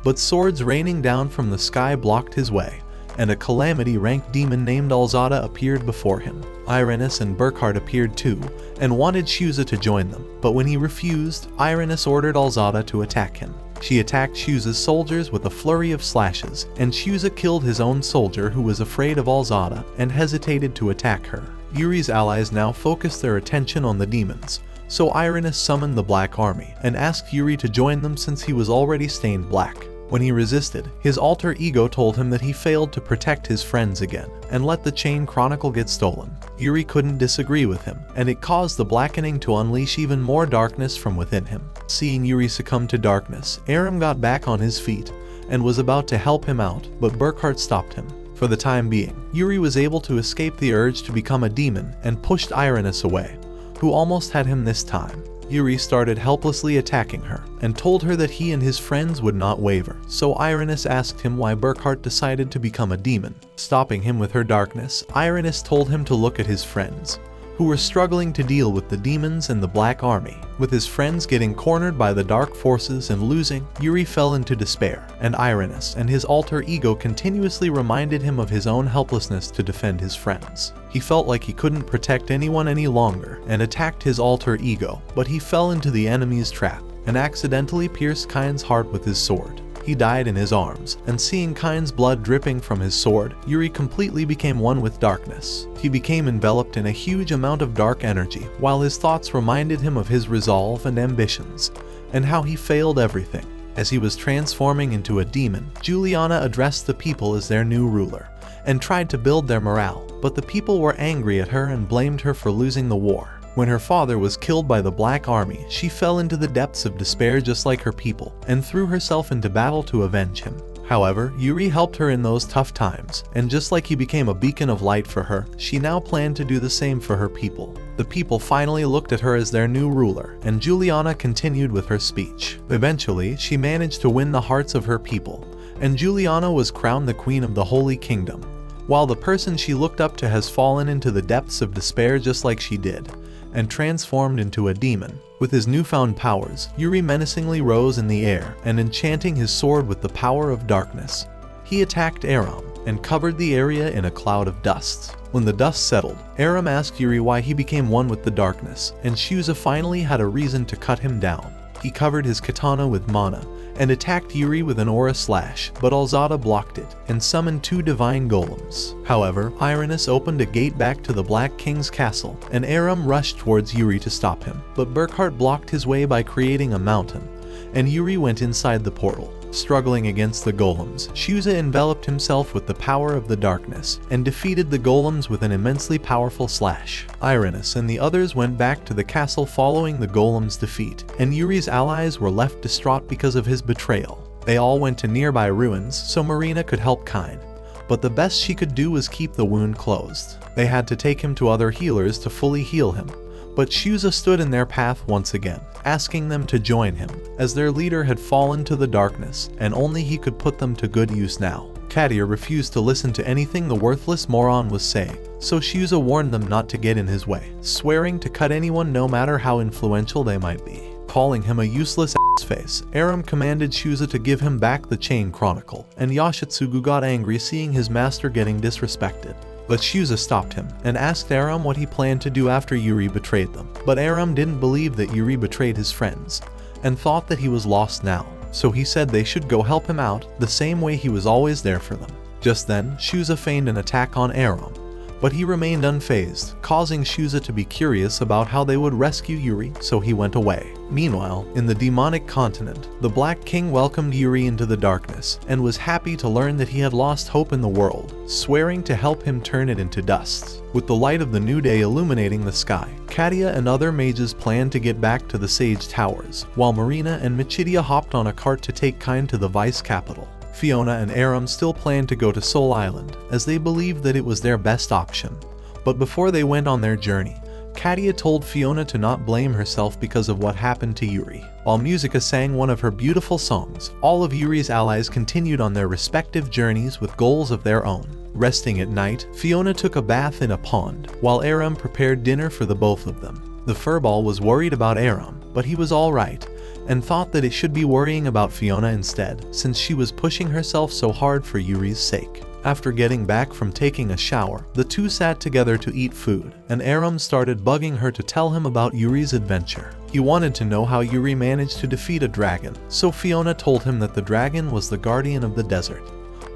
But swords raining down from the sky blocked his way, and a calamity-ranked demon named Alzada appeared before him. Irenis and Burkhard appeared too, and wanted Shuza to join them, but when he refused, Irenis ordered Alzada to attack him. She attacked Shuza's soldiers with a flurry of slashes, and Shuza killed his own soldier who was afraid of Alzada and hesitated to attack her. Yuri's allies now focused their attention on the demons, so Irenis summoned the Black Army and asked Yuri to join them since he was already stained black. When he resisted, his alter ego told him that he failed to protect his friends again, and let the Chain Chronicle get stolen. Yuri couldn't disagree with him, and it caused the Blackening to unleash even more darkness from within him. Seeing Yuri succumb to darkness, Aram got back on his feet, and was about to help him out, but Burkhard stopped him. For the time being, Yuri was able to escape the urge to become a demon, and pushed Irenis away, who almost had him this time. Yuri started helplessly attacking her, and told her that he and his friends would not waver, so Irenis asked him why Burkhard decided to become a demon. Stopping him with her darkness, Irenis told him to look at his friends, who were struggling to deal with the demons and the Black Army. With his friends getting cornered by the dark forces and losing, Yuri fell into despair, and Irenis and his alter ego continuously reminded him of his own helplessness to defend his friends. He felt like he couldn't protect anyone any longer, and attacked his alter ego, but he fell into the enemy's trap, and accidentally pierced Kain's heart with his sword. He died in his arms, and seeing Kain's blood dripping from his sword, Yuri completely became one with darkness. He became enveloped in a huge amount of dark energy, while his thoughts reminded him of his resolve and ambitions, and how he failed everything. As he was transforming into a demon, Juliana addressed the people as their new ruler, and tried to build their morale, but the people were angry at her and blamed her for losing the war. When her father was killed by the Black Army, she fell into the depths of despair just like her people, and threw herself into battle to avenge him. However, Yuri helped her in those tough times, and just like he became a beacon of light for her, she now planned to do the same for her people. The people finally looked at her as their new ruler, and Juliana continued with her speech. Eventually, she managed to win the hearts of her people, and Juliana was crowned the Queen of the Holy Kingdom, while the person she looked up to has fallen into the depths of despair just like she did, and transformed into a demon. With his newfound powers, Yuri menacingly rose in the air and enchanting his sword with the power of darkness. He attacked Aram and covered the area in a cloud of dust. When the dust settled, Aram asked Yuri why he became one with the darkness, and Shuza finally had a reason to cut him down. He covered his katana with mana and attacked Yuri with an aura slash, but Alzada blocked it and summoned 2 divine golems. However, Irenis opened a gate back to the Black King's castle, and Aram rushed towards Yuri to stop him, but Burkhart blocked his way by creating a mountain, and Yuri went inside the portal. Struggling against the golems, Shuza enveloped himself with the power of the darkness and defeated the golems with an immensely powerful slash. Irenis and the others went back to the castle following the golems' defeat, and Yuri's allies were left distraught because of his betrayal. They all went to nearby ruins so Marina could help Kine, but the best she could do was keep the wound closed. They had to take him to other healers to fully heal him, but Shuza stood in their path once again, asking them to join him, as their leader had fallen to the darkness, and only he could put them to good use now. Kadir refused to listen to anything the worthless moron was saying, so Shuza warned them not to get in his way, swearing to cut anyone no matter how influential they might be. Calling him a useless ass-face, Aram commanded Shuza to give him back the Chain Chronicle, and Yoshitsugu got angry seeing his master getting disrespected. But Shuza stopped him and asked Aram what he planned to do after Yuri betrayed them. But Aram didn't believe that Yuri betrayed his friends and thought that he was lost now, so he said they should go help him out the same way he was always there for them. Just then, Shuza feigned an attack on Aram, but he remained unfazed, causing Shuza to be curious about how they would rescue Yuri, so he went away. Meanwhile, in the demonic continent, the Black King welcomed Yuri into the darkness and was happy to learn that he had lost hope in the world, swearing to help him turn it into dust. With the light of the new day illuminating the sky, Katia and other mages planned to get back to the Sage Towers, while Marina and Michidia hopped on a cart to take Kine to the vice capital. Fiona and Aram still planned to go to Soul Island, as they believed that it was their best option. But before they went on their journey, Katia told Fiona to not blame herself because of what happened to Yuri. While Musica sang one of her beautiful songs, all of Yuri's allies continued on their respective journeys with goals of their own. Resting at night, Fiona took a bath in a pond, while Aram prepared dinner for the both of them. The furball was worried about Aram, but he was alright, and thought that it should be worrying about Fiona instead, since she was pushing herself so hard for Yuri's sake. After getting back from taking a shower, the two sat together to eat food, and Aram started bugging her to tell him about Yuri's adventure. He wanted to know how Yuri managed to defeat a dragon, so Fiona told him that the dragon was the guardian of the desert,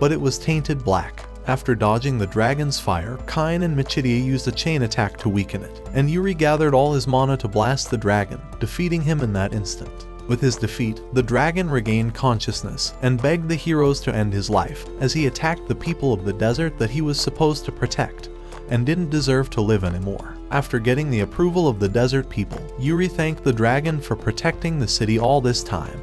but it was tainted black. After dodging the dragon's fire, Kine and Michidia used a chain attack to weaken it, and Yuri gathered all his mana to blast the dragon, defeating him in that instant. With his defeat, the dragon regained consciousness and begged the heroes to end his life, as he attacked the people of the desert that he was supposed to protect, and didn't deserve to live anymore. After getting the approval of the desert people, Yuri thanked the dragon for protecting the city all this time,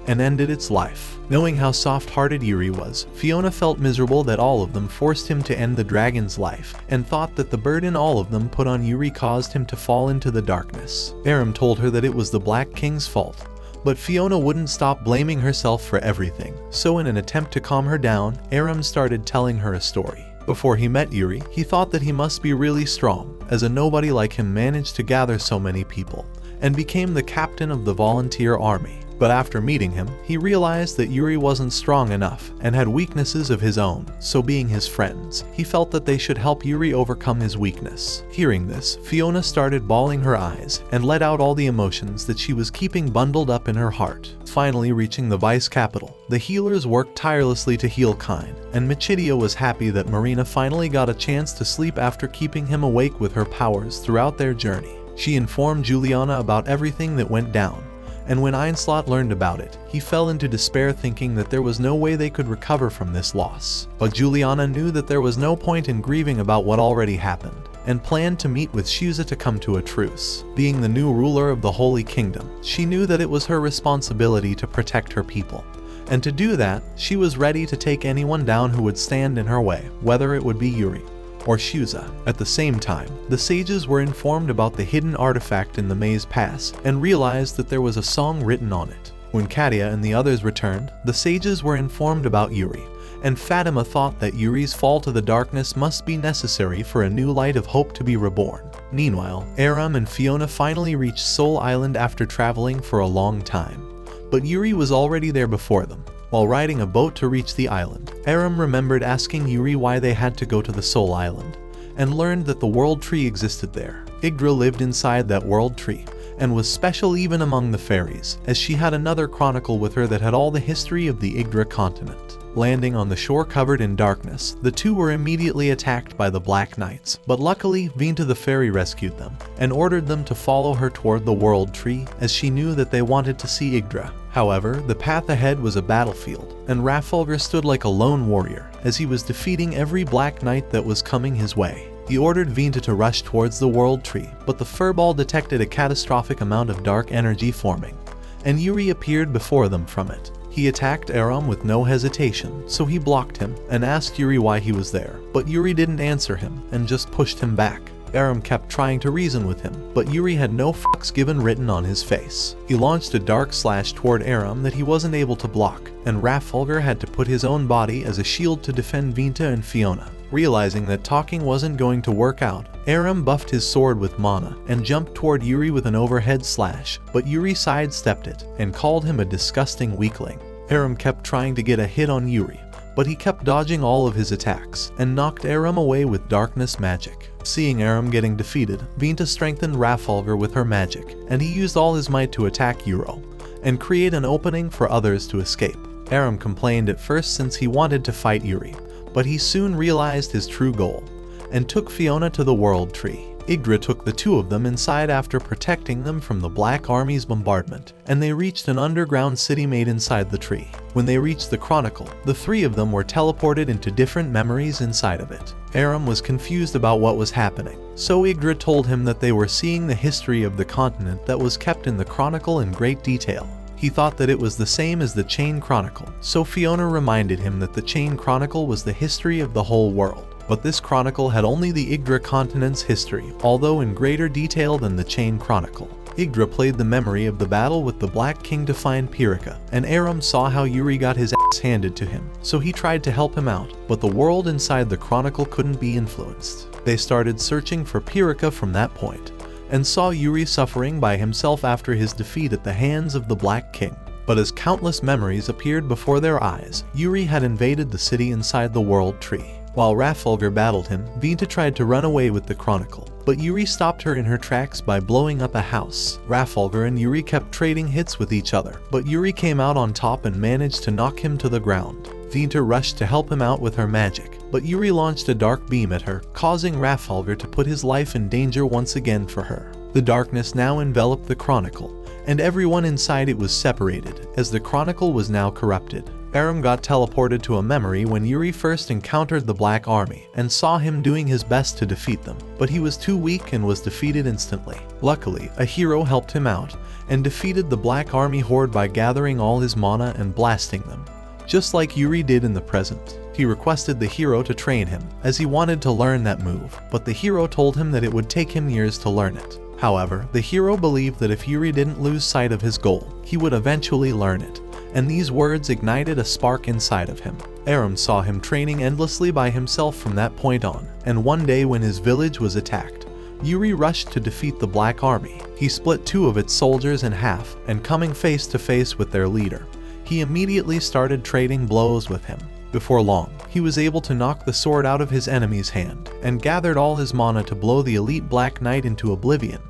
and ended its life. Knowing how soft-hearted Yuri was, Fiona felt miserable that all of them forced him to end the dragon's life, and thought that the burden all of them put on Yuri caused him to fall into the darkness. Aram told her that it was the Black King's fault, but Fiona wouldn't stop blaming herself for everything, so in an attempt to calm her down, Aram started telling her a story. Before he met Yuri, he thought that he must be really strong, as a nobody like him managed to gather so many people, and became the captain of the volunteer army. But after meeting him, he realized that Yuri wasn't strong enough and had weaknesses of his own, so being his friends, he felt that they should help Yuri overcome his weakness. Hearing this, Fiona started bawling her eyes and let out all the emotions that she was keeping bundled up in her heart. Finally reaching the vice capital, the healers worked tirelessly to heal Kine, and Michidia was happy that Marina finally got a chance to sleep after keeping him awake with her powers throughout their journey. She informed Juliana about everything that went down, and when Einslot learned about it, he fell into despair thinking that there was no way they could recover from this loss. But Juliana knew that there was no point in grieving about what already happened, and planned to meet with Shuza to come to a truce. Being the new ruler of the Holy Kingdom, she knew that it was her responsibility to protect her people, And to do that, she was ready to take anyone down who would stand in her way, whether it would be Yuri or Shuza. At the same time, the sages were informed about the hidden artifact in the Maze Pass and realized that there was a song written on it. When Katia and the others returned, the sages were informed about Yuri, and Fatima thought that Yuri's fall to the darkness must be necessary for a new light of hope to be reborn. Meanwhile, Aram and Fiona finally reached Soul Island after traveling for a long time. But Yuri was already there before them. While riding a boat to reach the island, Aram remembered asking Yuri why they had to go to the Soul Island, and learned that the World Tree existed there. Yggdra lived inside that World Tree, and was special even among the fairies, as she had another chronicle with her that had all the history of the Yggdra continent. Landing on the shore covered in darkness, the two were immediately attacked by the Black Knights, but luckily Vinta the fairy rescued them, and ordered them to follow her toward the World Tree, as she knew that they wanted to see Yggdra. However, the path ahead was a battlefield, and Rafalgar stood like a lone warrior, as he was defeating every Black Knight that was coming his way. He ordered Vinta to rush towards the World Tree, but the furball detected a catastrophic amount of dark energy forming, and Yuri appeared before them from it. He attacked Aram with no hesitation, so he blocked him and asked Yuri why he was there, but Yuri didn't answer him and just pushed him back. Aram kept trying to reason with him, but Yuri had no fucks given written on his face. He launched a dark slash toward Aram that he wasn't able to block, and Rafalgar had to put his own body as a shield to defend Vinta and Fiona. Realizing that talking wasn't going to work out, Aram buffed his sword with mana and jumped toward Yuri with an overhead slash, but Yuri sidestepped it and called him a disgusting weakling. Aram kept trying to get a hit on Yuri, but he kept dodging all of his attacks and knocked Aram away with darkness magic. Seeing Aram getting defeated, Vinta strengthened Rafalgar with her magic, and he used all his might to attack Yuro and create an opening for others to escape. Aram complained at first since he wanted to fight Yuri, but he soon realized his true goal and took Fiona to the World Tree. Yggdra took the two of them inside after protecting them from the Black Army's bombardment, and they reached an underground city made inside the tree. When they reached the Chronicle, the three of them were teleported into different memories inside of it. Aram was confused about what was happening, so Yggdra told him that they were seeing the history of the continent that was kept in the Chronicle in great detail. He thought that it was the same as the Chain Chronicle, so Fiona reminded him that the Chain Chronicle was the history of the whole world. But this chronicle had only the Yggdra continent's history, although in greater detail than the Chain Chronicle. Yggdra played the memory of the battle with the Black King to find Pirika, and Aram saw how Yuri got his ass handed to him, so he tried to help him out, but the world inside the chronicle couldn't be influenced. They started searching for Pirika from that point, and saw Yuri suffering by himself after his defeat at the hands of the Black King. But as countless memories appeared before their eyes, Yuri had invaded the city inside the World Tree. While Rafalgar battled him, Vinta tried to run away with the Chronicle, but Yuri stopped her in her tracks by blowing up a house. Rafalgar and Yuri kept trading hits with each other, but Yuri came out on top and managed to knock him to the ground. Vinta rushed to help him out with her magic, but Yuri launched a dark beam at her, causing Rafalgar to put his life in danger once again for her. The darkness now enveloped the Chronicle, and everyone inside it was separated, as the Chronicle was now corrupted. Aram got teleported to a memory when Yuri first encountered the Black Army and saw him doing his best to defeat them, but he was too weak and was defeated instantly. Luckily, a hero helped him out and defeated the Black Army horde by gathering all his mana and blasting them, just like Yuri did in the present. He requested the hero to train him, as he wanted to learn that move, but the hero told him that it would take him years to learn it. However, the hero believed that if Yuri didn't lose sight of his goal, he would eventually learn it, and these words ignited a spark inside of him. Aram saw him training endlessly by himself from that point on, and one day when his village was attacked, Yuri rushed to defeat the Black Army. He split two of its soldiers in half, and coming face to face with their leader, he immediately started trading blows with him. Before long, he was able to knock the sword out of his enemy's hand, and gathered all his mana to blow the elite Black Knight into oblivion,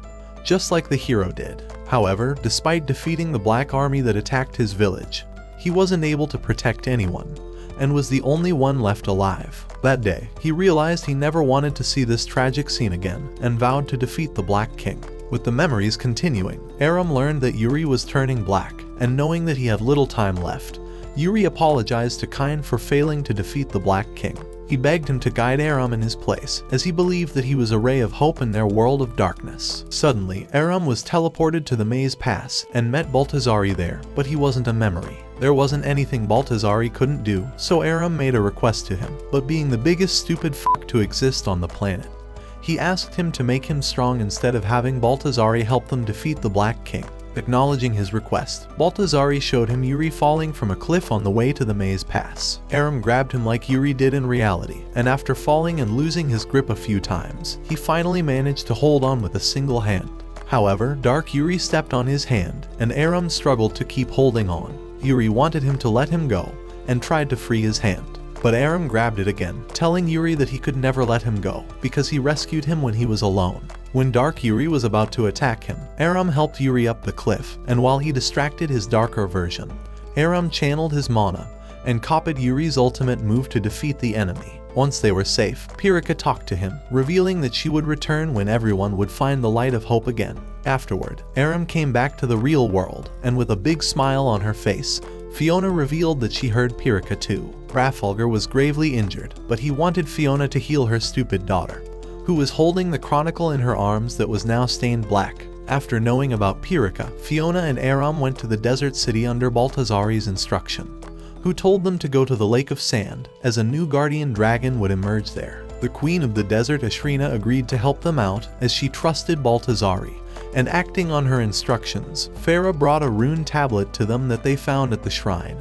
just like the hero did. However, despite defeating the Black Army that attacked his village, he wasn't able to protect anyone, and was the only one left alive. That day, he realized he never wanted to see this tragic scene again, and vowed to defeat the Black King. With the memories continuing, Aram learned that Yuri was turning black, and knowing that he had little time left, Yuri apologized to Kain for failing to defeat the Black King. He begged him to guide Aram in his place, as he believed that he was a ray of hope in their world of darkness. Suddenly, Aram was teleported to the maze pass and met Baltazari there, but he wasn't a memory. There wasn't anything Baltazari couldn't do, so Aram made a request to him, but being the biggest stupid fuck to exist on the planet, he asked him to make him strong instead of having Baltazari help them defeat the Black King. Acknowledging his request, Baltazari showed him Yuri falling from a cliff on the way to the maze pass. Aram grabbed him like Yuri did in reality, and after falling and losing his grip a few times, he finally managed to hold on with a single hand. However, Dark Yuri stepped on his hand, and Aram struggled to keep holding on. Yuri wanted him to let him go, and tried to free his hand. But Aram grabbed it again, telling Yuri that he could never let him go, because he rescued him when he was alone. When Dark Yuri was about to attack him, Aram helped Yuri up the cliff, and while he distracted his darker version, Aram channeled his mana, and copied Yuri's ultimate move to defeat the enemy. Once they were safe, Pirika talked to him, revealing that she would return when everyone would find the light of hope again. Afterward, Aram came back to the real world, and with a big smile on her face, Fiona revealed that she heard Pirika too. Trafalgar was gravely injured, but he wanted Fiona to heal her stupid daughter, who was holding the chronicle in her arms that was now stained black. After knowing about Pirika, Fiona and Aram went to the desert city under Baltazari's instruction, who told them to go to the Lake of Sand, as a new guardian dragon would emerge there. The queen of the desert, Ashrina, agreed to help them out as she trusted Baltazari, and acting on her instructions, Farah brought a rune tablet to them that they found at the shrine,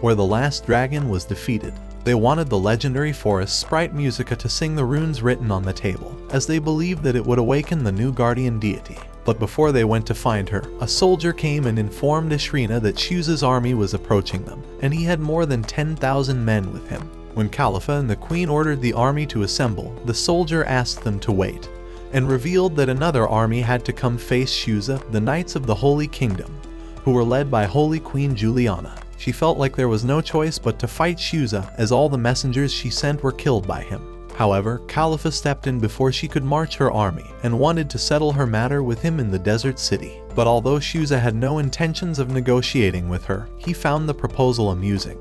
where the last dragon was defeated. They wanted the legendary forest sprite Musica to sing the runes written on the table, as they believed that it would awaken the new guardian deity. But before they went to find her, a soldier came and informed Ashrina that Shuza's army was approaching them, and he had more than 10,000 men with him. When Khalifa and the queen ordered the army to assemble, the soldier asked them to wait, and revealed that another army had to come face Shuza, the Knights of the Holy Kingdom, who were led by Holy Queen Juliana. She felt like there was no choice but to fight Shuza, as all the messengers she sent were killed by him. However, Khalifa stepped in before she could march her army, and wanted to settle her matter with him in the desert city. But although Shuza had no intentions of negotiating with her, he found the proposal amusing,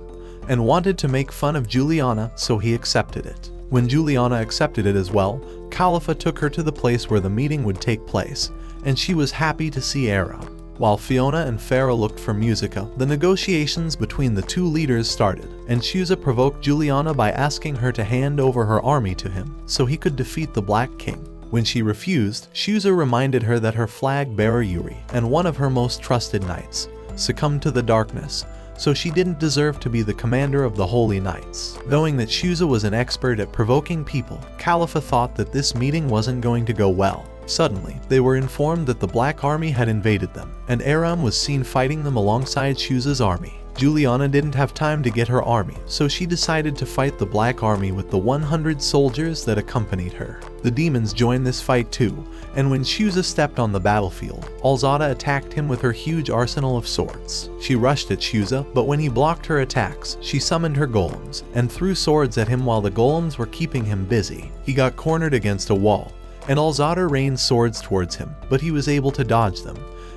and wanted to make fun of Juliana, so he accepted it. When Juliana accepted it as well, Khalifa took her to the place where the meeting would take place, and she was happy to see Aram. While Fiona and Farah looked for Musica, the negotiations between the two leaders started, and Shuza provoked Juliana by asking her to hand over her army to him, so he could defeat the Black King. When she refused, Shuza reminded her that her flag bearer Yuri, and one of her most trusted knights, succumbed to the darkness, so she didn't deserve to be the commander of the Holy Knights. Knowing that Shuza was an expert at provoking people, Khalifa thought that this meeting wasn't going to go well. Suddenly, they were informed that the Black Army had invaded them, and Aram was seen fighting them alongside Shuza's army. Juliana didn't have time to get her army, so she decided to fight the Black Army with the 100 soldiers that accompanied her. The demons joined this fight too, and when Shuza stepped on the battlefield, Alzada attacked him with her huge arsenal of swords. She rushed at Shuza, but when he blocked her attacks, she summoned her golems, and threw swords at him while the golems were keeping him busy. He got cornered against a wall, and Alzada rained swords towards him, but he was able to dodge them,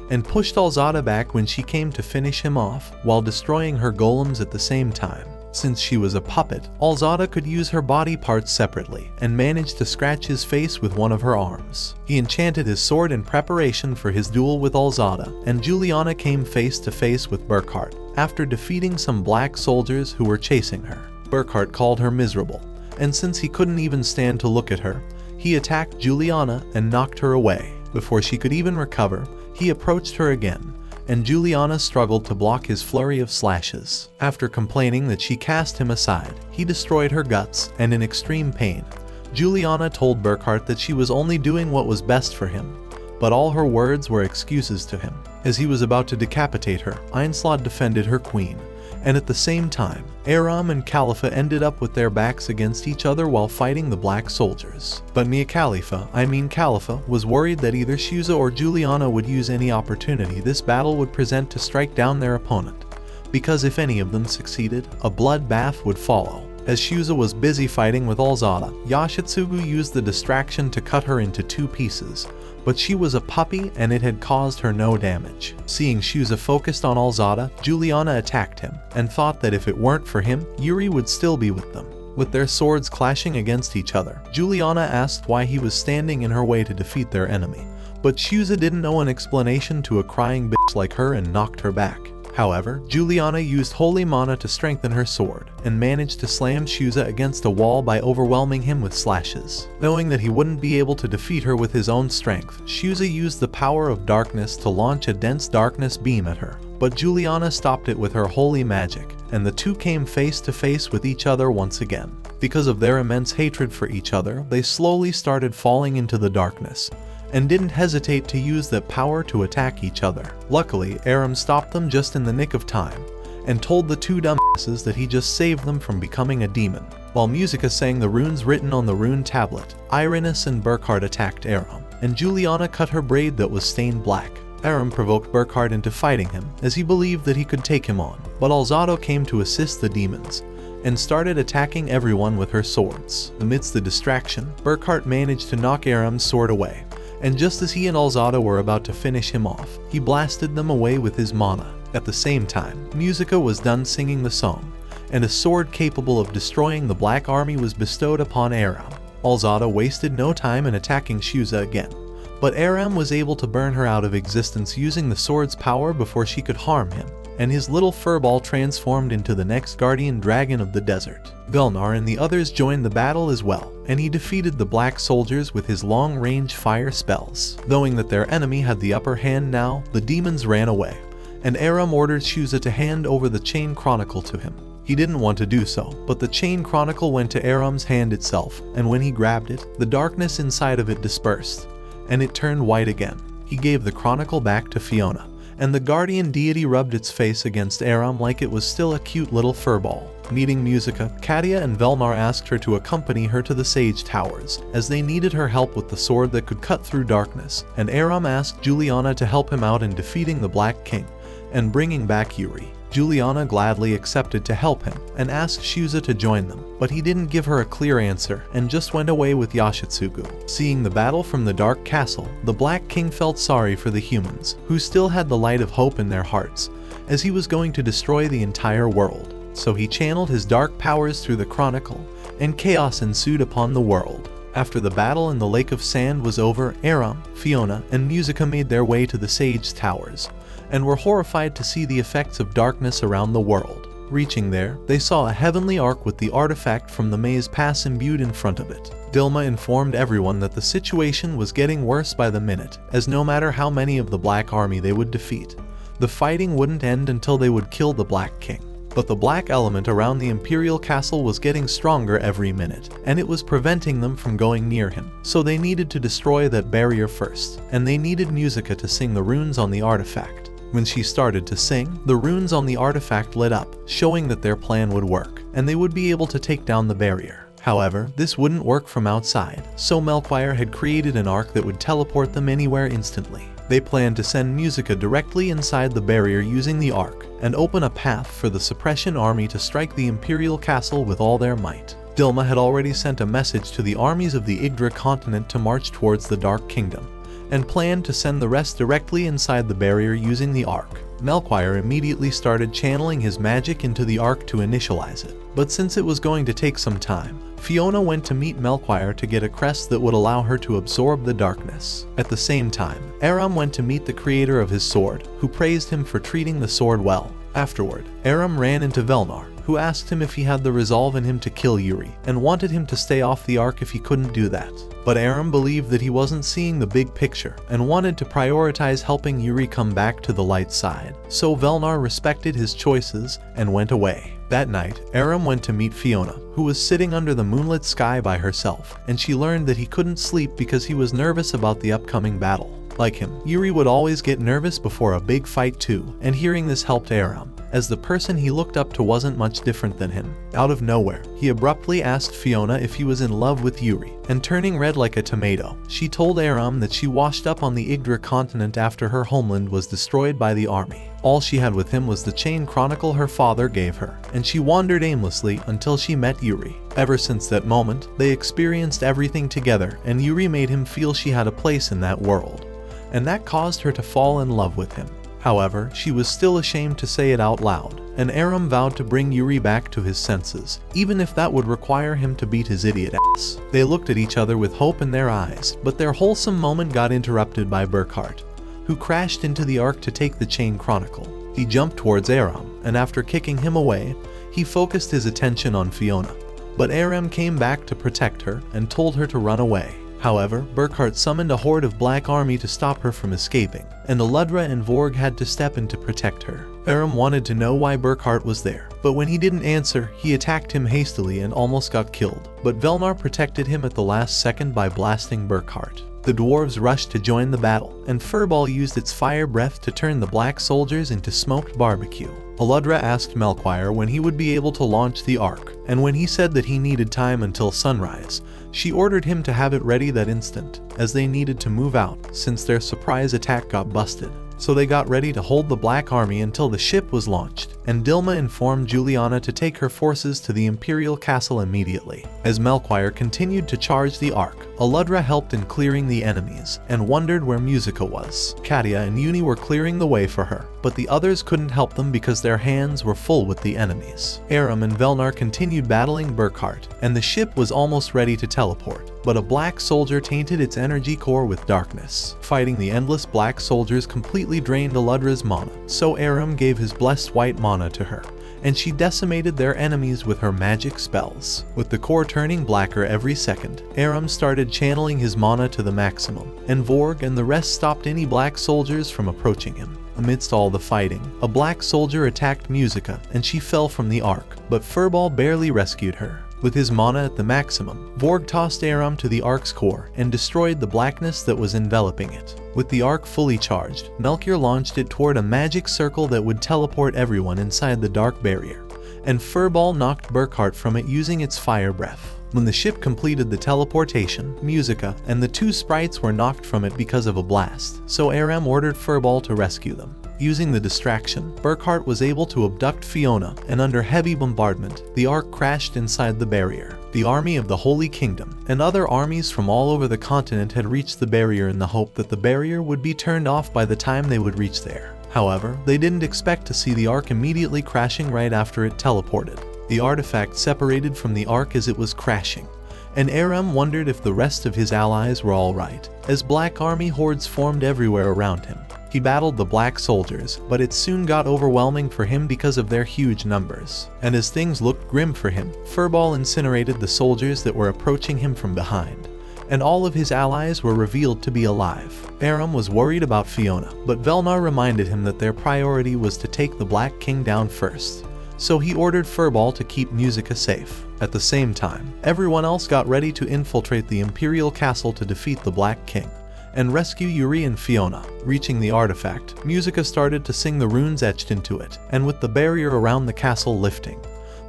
and pushed Alzada back when she came to finish him off, while destroying her golems at the same time. Since she was a puppet, Alzada could use her body parts separately, and managed to scratch his face with one of her arms. He enchanted his sword in preparation for his duel with Alzada, and Juliana came face to face with Burkhart, after defeating some black soldiers who were chasing her. Burkhart called her miserable, and since he couldn't even stand to look at her, he attacked Juliana and knocked her away. Before she could even recover, he approached her again, and Juliana struggled to block his flurry of slashes. After complaining that she cast him aside, he destroyed her guts, and in extreme pain, Juliana told Burkhart that she was only doing what was best for him, but all her words were excuses to him. As he was about to decapitate her, Einslad defended her queen, and at the same time, Aram and Khalifa ended up with their backs against each other while fighting the black soldiers. But Khalifa was worried that either Shuza or Juliana would use any opportunity this battle would present to strike down their opponent, because if any of them succeeded, a bloodbath would follow. As Shuza was busy fighting with Alzada, Yashitsugu used the distraction to cut her into 2 pieces, but she was a puppy and it had caused her no damage. Seeing Shuza focused on Alzada, Juliana attacked him, and thought that if it weren't for him, Yuri would still be with them. with their swords clashing against each other. Juliana asked why he was standing in her way to defeat their enemy, but Shuza didn't know an explanation to a crying bitch like her and knocked her back. However, Juliana used holy mana to strengthen her sword, and managed to slam Shuza against a wall by overwhelming him with slashes. Knowing that he wouldn't be able to defeat her with his own strength, Shuza used the power of darkness to launch a dense darkness beam at her, but Juliana stopped it with her holy magic, and the two came face to face with each other once again. Because of their immense hatred for each other, they slowly started falling into the darkness, and didn't hesitate to use that power to attack each other. Luckily, Aram stopped them just in the nick of time, and told the two dumbasses that he just saved them from becoming a demon. While Musica sang the runes written on the rune tablet, Irenis and Burkhard attacked Aram, and Juliana cut her braid that was stained black. Aram provoked Burkhard into fighting him, as he believed that he could take him on, but Alzado came to assist the demons, and started attacking everyone with her swords. Amidst the distraction, Burkhard managed to knock Aram's sword away, and just as he and Alzado were about to finish him off, he blasted them away with his mana. At the same time, Musica was done singing the song, and a sword capable of destroying the Black Army was bestowed upon Aram. Alzado wasted no time in attacking Shuza again, but Aram was able to burn her out of existence using the sword's power before she could harm him, and his little furball transformed into the next guardian dragon of the desert. Velnar and the others joined the battle as well, and he defeated the black soldiers with his long-range fire spells. Knowing that their enemy had the upper hand now, the demons ran away, and Aram ordered Shuza to hand over the Chain Chronicle to him. He didn't want to do so, but the Chain Chronicle went to Aram's hand itself, and when he grabbed it, the darkness inside of it dispersed, and it turned white again. He gave the Chronicle back to Fiona, and the guardian deity rubbed its face against Aram like it was still a cute little furball. Meeting Musica, Katia and Velnar asked her to accompany her to the Sage Towers, as they needed her help with the sword that could cut through darkness, and Aram asked Juliana to help him out in defeating the Black King and bringing back Yuri. Juliana gladly accepted to help him and asked Shuza to join them, but he didn't give her a clear answer and just went away with Yashitsugu. Seeing the battle from the Dark Castle, the Black King felt sorry for the humans, who still had the light of hope in their hearts, as he was going to destroy the entire world. So he channeled his dark powers through the Chronicle, and chaos ensued upon the world. After the battle in the Lake of Sand was over, Aram, Fiona, and Musica made their way to the Sage Towers, and were horrified to see the effects of darkness around the world. Reaching there, they saw a heavenly ark with the artifact from the Maze Pass imbued in front of it. Dilma informed everyone that the situation was getting worse by the minute, as no matter how many of the Black Army they would defeat, the fighting wouldn't end until they would kill the Black King. But the black element around the Imperial Castle was getting stronger every minute, and it was preventing them from going near him. So they needed to destroy that barrier first, and they needed Musica to sing the runes on the artifact. When she started to sing, the runes on the artifact lit up, showing that their plan would work, and they would be able to take down the barrier. However, this wouldn't work from outside, so Melchior had created an ark that would teleport them anywhere instantly. They planned to send Musica directly inside the barrier using the ark, and open a path for the Suppression Army to strike the Imperial Castle with all their might. Dilma had already sent a message to the armies of the Yggdra continent to march towards the Dark Kingdom, and planned to send the rest directly inside the barrier using the ark. Melchior immediately started channeling his magic into the ark to initialize it, but since it was going to take some time, Fiona went to meet Melchior to get a crest that would allow her to absorb the darkness. At the same time, Aram went to meet the creator of his sword, who praised him for treating the sword well. Afterward, Aram ran into Velnar, who asked him if he had the resolve in him to kill Yuri, and wanted him to stay off the ark if he couldn't do that. But Aram believed that he wasn't seeing the big picture, and wanted to prioritize helping Yuri come back to the light side. So Velnar respected his choices and went away. That night, Aram went to meet Fiona, who was sitting under the moonlit sky by herself, and she learned that he couldn't sleep because he was nervous about the upcoming battle. Like him, Yuri would always get nervous before a big fight too, and hearing this helped Aram, as the person he looked up to wasn't much different than him. Out of nowhere, he abruptly asked Fiona if he was in love with Yuri, and turning red like a tomato, she told Aram that she washed up on the Yggdra continent after her homeland was destroyed by the army. All she had with him was the Chain Chronicle her father gave her, and she wandered aimlessly until she met Yuri. Ever since that moment, they experienced everything together, and Yuri made him feel she had a place in that world, and that caused her to fall in love with him. However, she was still ashamed to say it out loud, and Aram vowed to bring Yuri back to his senses, even if that would require him to beat his idiot ass. They looked at each other with hope in their eyes, but their wholesome moment got interrupted by Burkhart, who crashed into the Ark to take the Chain Chronicle. He jumped towards Aram, and after kicking him away, he focused his attention on Fiona. But Aram came back to protect her and told her to run away. However, Burkhart summoned a horde of Black Army to stop her from escaping, and Aludra and Vorg had to step in to protect her. Aram wanted to know why Burkhart was there, but when he didn't answer, he attacked him hastily and almost got killed. But Velnar protected him at the last second by blasting Burkhart. The dwarves rushed to join the battle, and Furball used its fire breath to turn the black soldiers into smoked barbecue. Aludra asked Melchior when he would be able to launch the Ark, and when he said that he needed time until sunrise, she ordered him to have it ready that instant, as they needed to move out since their surprise attack got busted. So they got ready to hold the Black Army until the ship was launched, and Dilma informed Juliana to take her forces to the Imperial Castle immediately. As Melchior continued to charge the Ark, Aludra helped in clearing the enemies, and wondered where Musica was. Katia and Uni were clearing the way for her, but the others couldn't help them because their hands were full with the enemies. Aram and Velnar continued battling Burkhart, and the ship was almost ready to teleport, but a black soldier tainted its energy core with darkness. Fighting the endless black soldiers completely drained Aludra's mana, so Aram gave his blessed white mana to her, and she decimated their enemies with her magic spells. With the core turning blacker every second, Aram started channeling his mana to the maximum, and Vorg and the rest stopped any black soldiers from approaching him. Amidst all the fighting, a black soldier attacked Musica, and she fell from the Ark, but Furball barely rescued her. With his mana at the maximum, Vorg tossed Aram to the Ark's core and destroyed the blackness that was enveloping it. With the Ark fully charged, Melchior launched it toward a magic circle that would teleport everyone inside the dark barrier, and Furball knocked Burkhart from it using its fire breath. When the ship completed the teleportation, Musica and the two sprites were knocked from it because of a blast, so Aram ordered Furball to rescue them. Using the distraction, Burkhart was able to abduct Fiona, and under heavy bombardment, the Ark crashed inside the barrier. The army of the Holy Kingdom and other armies from all over the continent had reached the barrier in the hope that the barrier would be turned off by the time they would reach there. However, they didn't expect to see the Ark immediately crashing right after it teleported. The artifact separated from the Ark as it was crashing, and Aram wondered if the rest of his allies were alright, as Black Army hordes formed everywhere around him. He battled the black soldiers, but it soon got overwhelming for him because of their huge numbers. And as things looked grim for him, Furball incinerated the soldiers that were approaching him from behind, and all of his allies were revealed to be alive. Aram was worried about Fiona, but Velnar reminded him that their priority was to take the Black King down first. So he ordered Furball to keep Musica safe. At the same time, everyone else got ready to infiltrate the Imperial Castle to defeat the Black King and rescue Yuri and Fiona. Reaching the artifact, Musica started to sing the runes etched into it, and with the barrier around the castle lifting,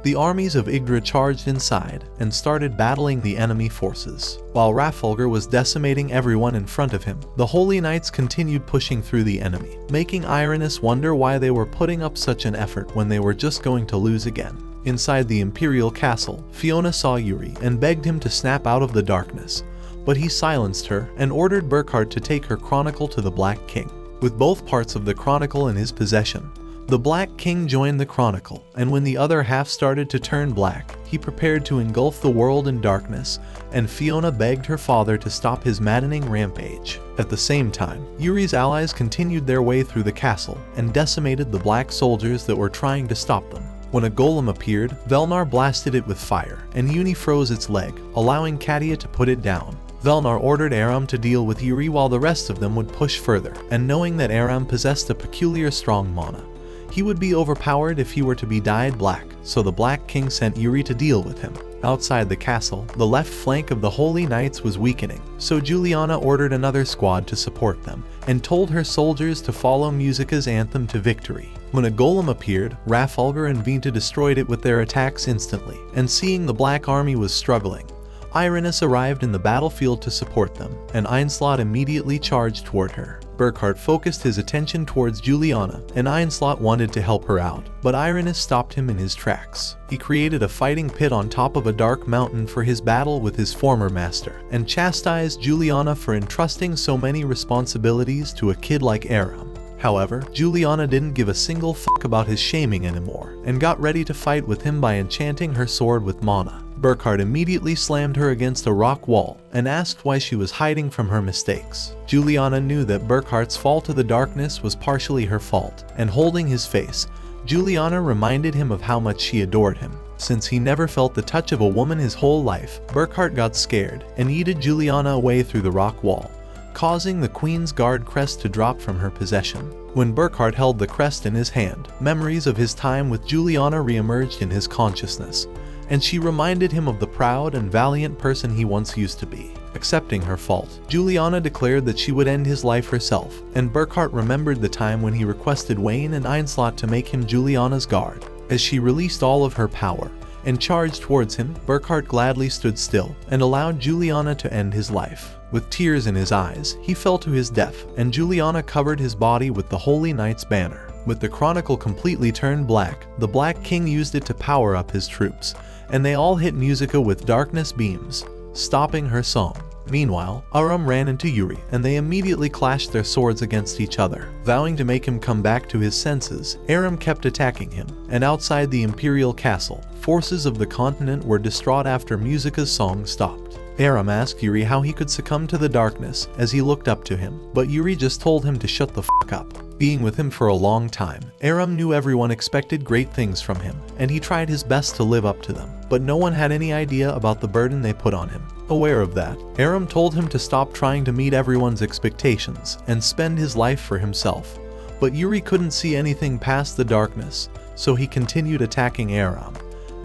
the armies of Yggdra charged inside and started battling the enemy forces. While Rafalgar was decimating everyone in front of him, the Holy Knights continued pushing through the enemy, making Irenis wonder why they were putting up such an effort when they were just going to lose again. Inside the Imperial Castle, Fiona saw Yuri and begged him to snap out of the darkness, but he silenced her and ordered Burkhart to take her chronicle to the Black King. With both parts of the chronicle in his possession, the Black King joined the chronicle, and when the other half started to turn black, he prepared to engulf the world in darkness, and Fiona begged her father to stop his maddening rampage. At the same time, Yuri's allies continued their way through the castle and decimated the black soldiers that were trying to stop them. When a golem appeared, Velnar blasted it with fire, and Uni froze its leg, allowing Katia to put it down. Velnar ordered Aram to deal with Yuri while the rest of them would push further, and knowing that Aram possessed a peculiar strong mana, he would be overpowered if he were to be dyed black, so the Black King sent Yuri to deal with him. Outside the castle, the left flank of the Holy Knights was weakening, so Juliana ordered another squad to support them, and told her soldiers to follow Musica's anthem to victory. When a golem appeared, Rafalgar and Vinta destroyed it with their attacks instantly, and seeing the Black Army was struggling, Irenis arrived in the battlefield to support them, and Einslot immediately charged toward her. Burkhart focused his attention towards Juliana, and Einslot wanted to help her out, but Irenis stopped him in his tracks. He created a fighting pit on top of a dark mountain for his battle with his former master, and chastised Juliana for entrusting so many responsibilities to a kid like Aram. However, Juliana didn't give a single fuck about his shaming anymore, and got ready to fight with him by enchanting her sword with mana. Burkhart immediately slammed her against a rock wall and asked why she was hiding from her mistakes. Juliana knew that Burkhart's fall to the darkness was partially her fault, and holding his face, Juliana reminded him of how much she adored him. Since he never felt the touch of a woman his whole life, Burkhart got scared and yeeted Juliana away through the rock wall, causing the Queen's Guard crest to drop from her possession. When Burkhart held the crest in his hand, memories of his time with Juliana re-emerged in his consciousness, and she reminded him of the proud and valiant person he once used to be. Accepting her fault, Juliana declared that she would end his life herself, and Burkhart remembered the time when he requested Wayne and Einslot to make him Juliana's guard. As she released all of her power and charged towards him, Burkhart gladly stood still and allowed Juliana to end his life. With tears in his eyes, he fell to his death, and Juliana covered his body with the Holy Knight's banner. With the chronicle completely turned black, the Black King used it to power up his troops, and they all hit Musica with darkness beams, stopping her song. Meanwhile, Aram ran into Yuri, and they immediately clashed their swords against each other. Vowing to make him come back to his senses, Aram kept attacking him, and outside the Imperial Castle, forces of the continent were distraught after Musica's song stopped. Aram asked Yuri how he could succumb to the darkness as he looked up to him, but Yuri just told him to shut the fuck up. Being with him for a long time, Aram knew everyone expected great things from him, and he tried his best to live up to them, but no one had any idea about the burden they put on him. Aware of that, Aram told him to stop trying to meet everyone's expectations and spend his life for himself. But Yuri couldn't see anything past the darkness, so he continued attacking Aram,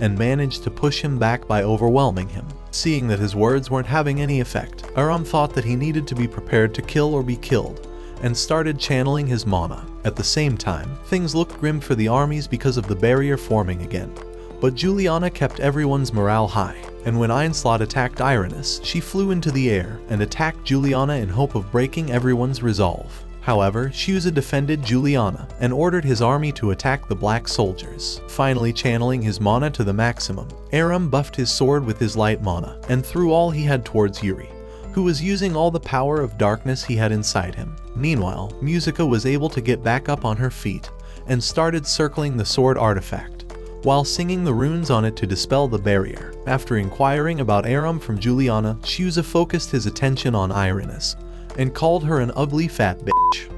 and managed to push him back by overwhelming him. Seeing that his words weren't having any effect, Aram thought that he needed to be prepared to kill or be killed, and started channeling his mana. At the same time, things looked grim for the armies because of the barrier forming again. But Juliana kept everyone's morale high, and when Einslot attacked Irenis, she flew into the air and attacked Juliana in hope of breaking everyone's resolve. However, Shuza defended Juliana and ordered his army to attack the black soldiers. Finally channeling his mana to the maximum, Aram buffed his sword with his light mana and threw all he had towards Yuri, who was using all the power of darkness he had inside him. Meanwhile, Musica was able to get back up on her feet and started circling the sword artifact, while singing the runes on it to dispel the barrier. After inquiring about Aram from Juliana, Shuza focused his attention on Irenis and called her an ugly fat bitch.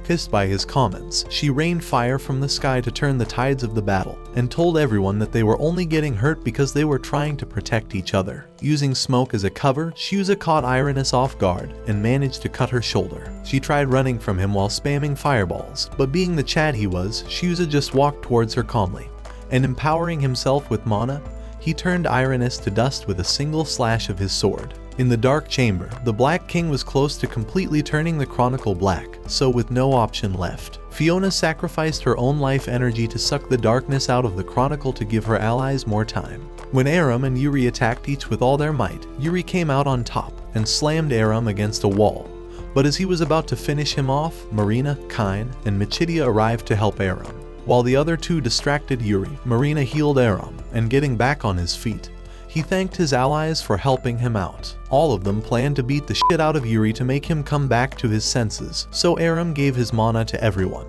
Pissed by his comments, she rained fire from the sky to turn the tides of the battle, and told everyone that they were only getting hurt because they were trying to protect each other. Using smoke as a cover, Shuza caught Irenis off guard and managed to cut her shoulder. She tried running from him while spamming fireballs, but being the Chad he was, Shuza just walked towards her calmly, and empowering himself with mana, he turned Irenis to dust with a single slash of his sword. In the dark chamber, the Black King was close to completely turning the Chronicle black, so with no option left, Fiona sacrificed her own life energy to suck the darkness out of the Chronicle to give her allies more time. When Aram and Yuri attacked each with all their might, Yuri came out on top and slammed Aram against a wall. But as he was about to finish him off, Marina, Kine, and Michidia arrived to help Aram. While the other two distracted Yuri, Marina healed Aram, and getting back on his feet, he thanked his allies for helping him out. All of them planned to beat the shit out of Yuri to make him come back to his senses, so Aram gave his mana to everyone.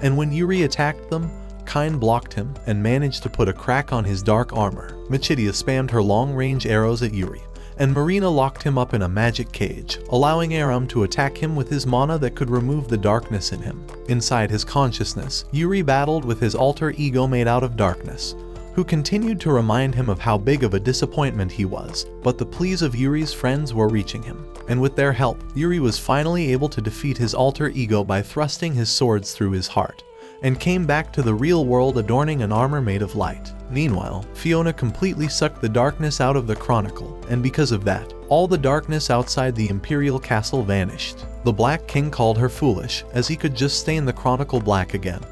And when Yuri attacked them, Kine blocked him and managed to put a crack on his dark armor. Michidia spammed her long-range arrows at Yuri, and Marina locked him up in a magic cage, allowing Aram to attack him with his mana that could remove the darkness in him. Inside his consciousness, Yuri battled with his alter ego made out of darkness, who continued to remind him of how big of a disappointment he was, but the pleas of Yuri's friends were reaching him, and with their help, Yuri was finally able to defeat his alter ego by thrusting his swords through his heart, and came back to the real world adorning an armor made of light. Meanwhile, Fiona completely sucked the darkness out of the Chronicle, and because of that, all the darkness outside the Imperial Castle vanished. The Black King called her foolish, as he could just stain the Chronicle black again.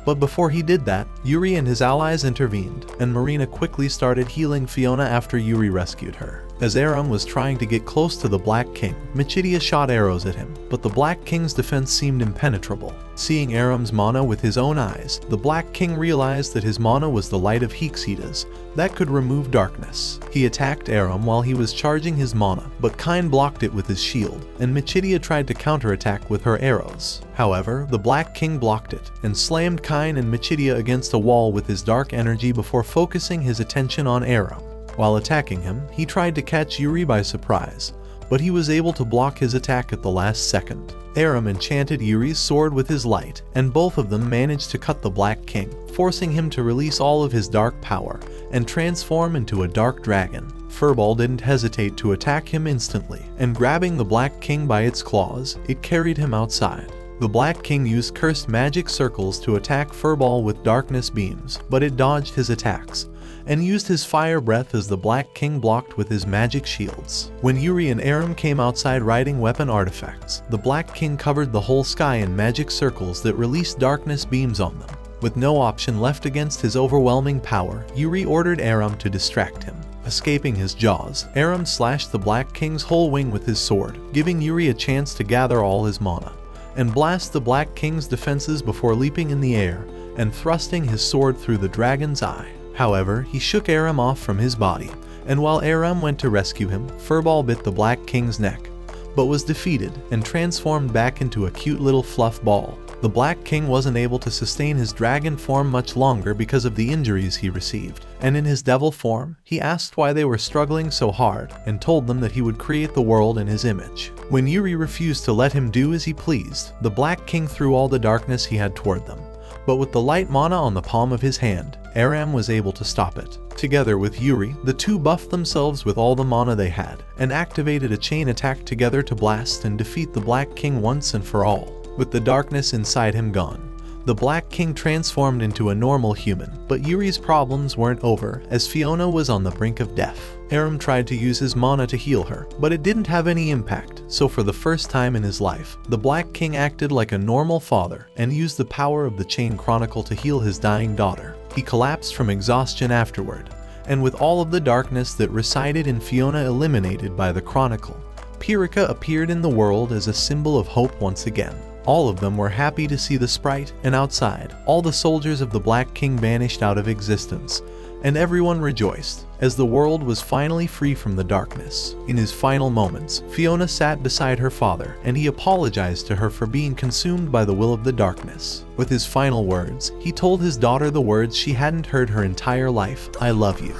But before he did that, Yuri and his allies intervened, and Marina quickly started healing Fiona after Yuri rescued her. As Aram was trying to get close to the Black King, Michidia shot arrows at him, but the Black King's defense seemed impenetrable. Seeing Aram's mana with his own eyes, the Black King realized that his mana was the light of Hexidas that could remove darkness. He attacked Aram while he was charging his mana, but Kine blocked it with his shield, and Michidia tried to counterattack with her arrows. However, the Black King blocked it, and slammed Kine and Michidia against a wall with his dark energy before focusing his attention on Aram. While attacking him, he tried to catch Yuri by surprise, but he was able to block his attack at the last second. Aram enchanted Yuri's sword with his light, and both of them managed to cut the Black King, forcing him to release all of his dark power and transform into a dark dragon. Furball didn't hesitate to attack him instantly, and grabbing the Black King by its claws, it carried him outside. The Black King used cursed magic circles to attack Furball with darkness beams, but it dodged his attacks, and used his fire breath as the Black King blocked with his magic shields. When Yuri and Aram came outside riding weapon artifacts, the Black King covered the whole sky in magic circles that released darkness beams on them. With no option left against his overwhelming power, Yuri ordered Aram to distract him. Escaping his jaws, Aram slashed the Black King's whole wing with his sword, giving Yuri a chance to gather all his mana, and blast the Black King's defenses before leaping in the air and thrusting his sword through the dragon's eye. However, he shook Aram off from his body, and while Aram went to rescue him, Furball bit the Black King's neck, but was defeated and transformed back into a cute little fluff ball. The Black King wasn't able to sustain his dragon form much longer because of the injuries he received, and in his devil form, he asked why they were struggling so hard and told them that he would create the world in his image. When Yuri refused to let him do as he pleased, the Black King threw all the darkness he had toward them. But with the light mana on the palm of his hand, Aram was able to stop it. Together with Yuri, the two buffed themselves with all the mana they had, and activated a chain attack together to blast and defeat the Black King once and for all. With the darkness inside him gone, the Black King transformed into a normal human, but Yuri's problems weren't over as Fiona was on the brink of death. Aram tried to use his mana to heal her, but it didn't have any impact, so for the first time in his life, the Black King acted like a normal father and used the power of the Chain Chronicle to heal his dying daughter. He collapsed from exhaustion afterward, and with all of the darkness that resided in Fiona eliminated by the Chronicle, Pyrrhica appeared in the world as a symbol of hope once again. All of them were happy to see the sprite, and outside, all the soldiers of the Black King vanished out of existence, and everyone rejoiced, as the world was finally free from the darkness. In his final moments, Fiona sat beside her father, and he apologized to her for being consumed by the will of the darkness. With his final words, he told his daughter the words she hadn't heard her entire life: "I love you."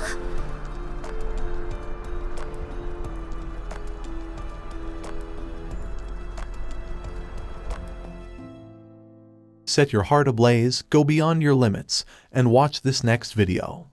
Set your heart ablaze, go beyond your limits, and watch this next video.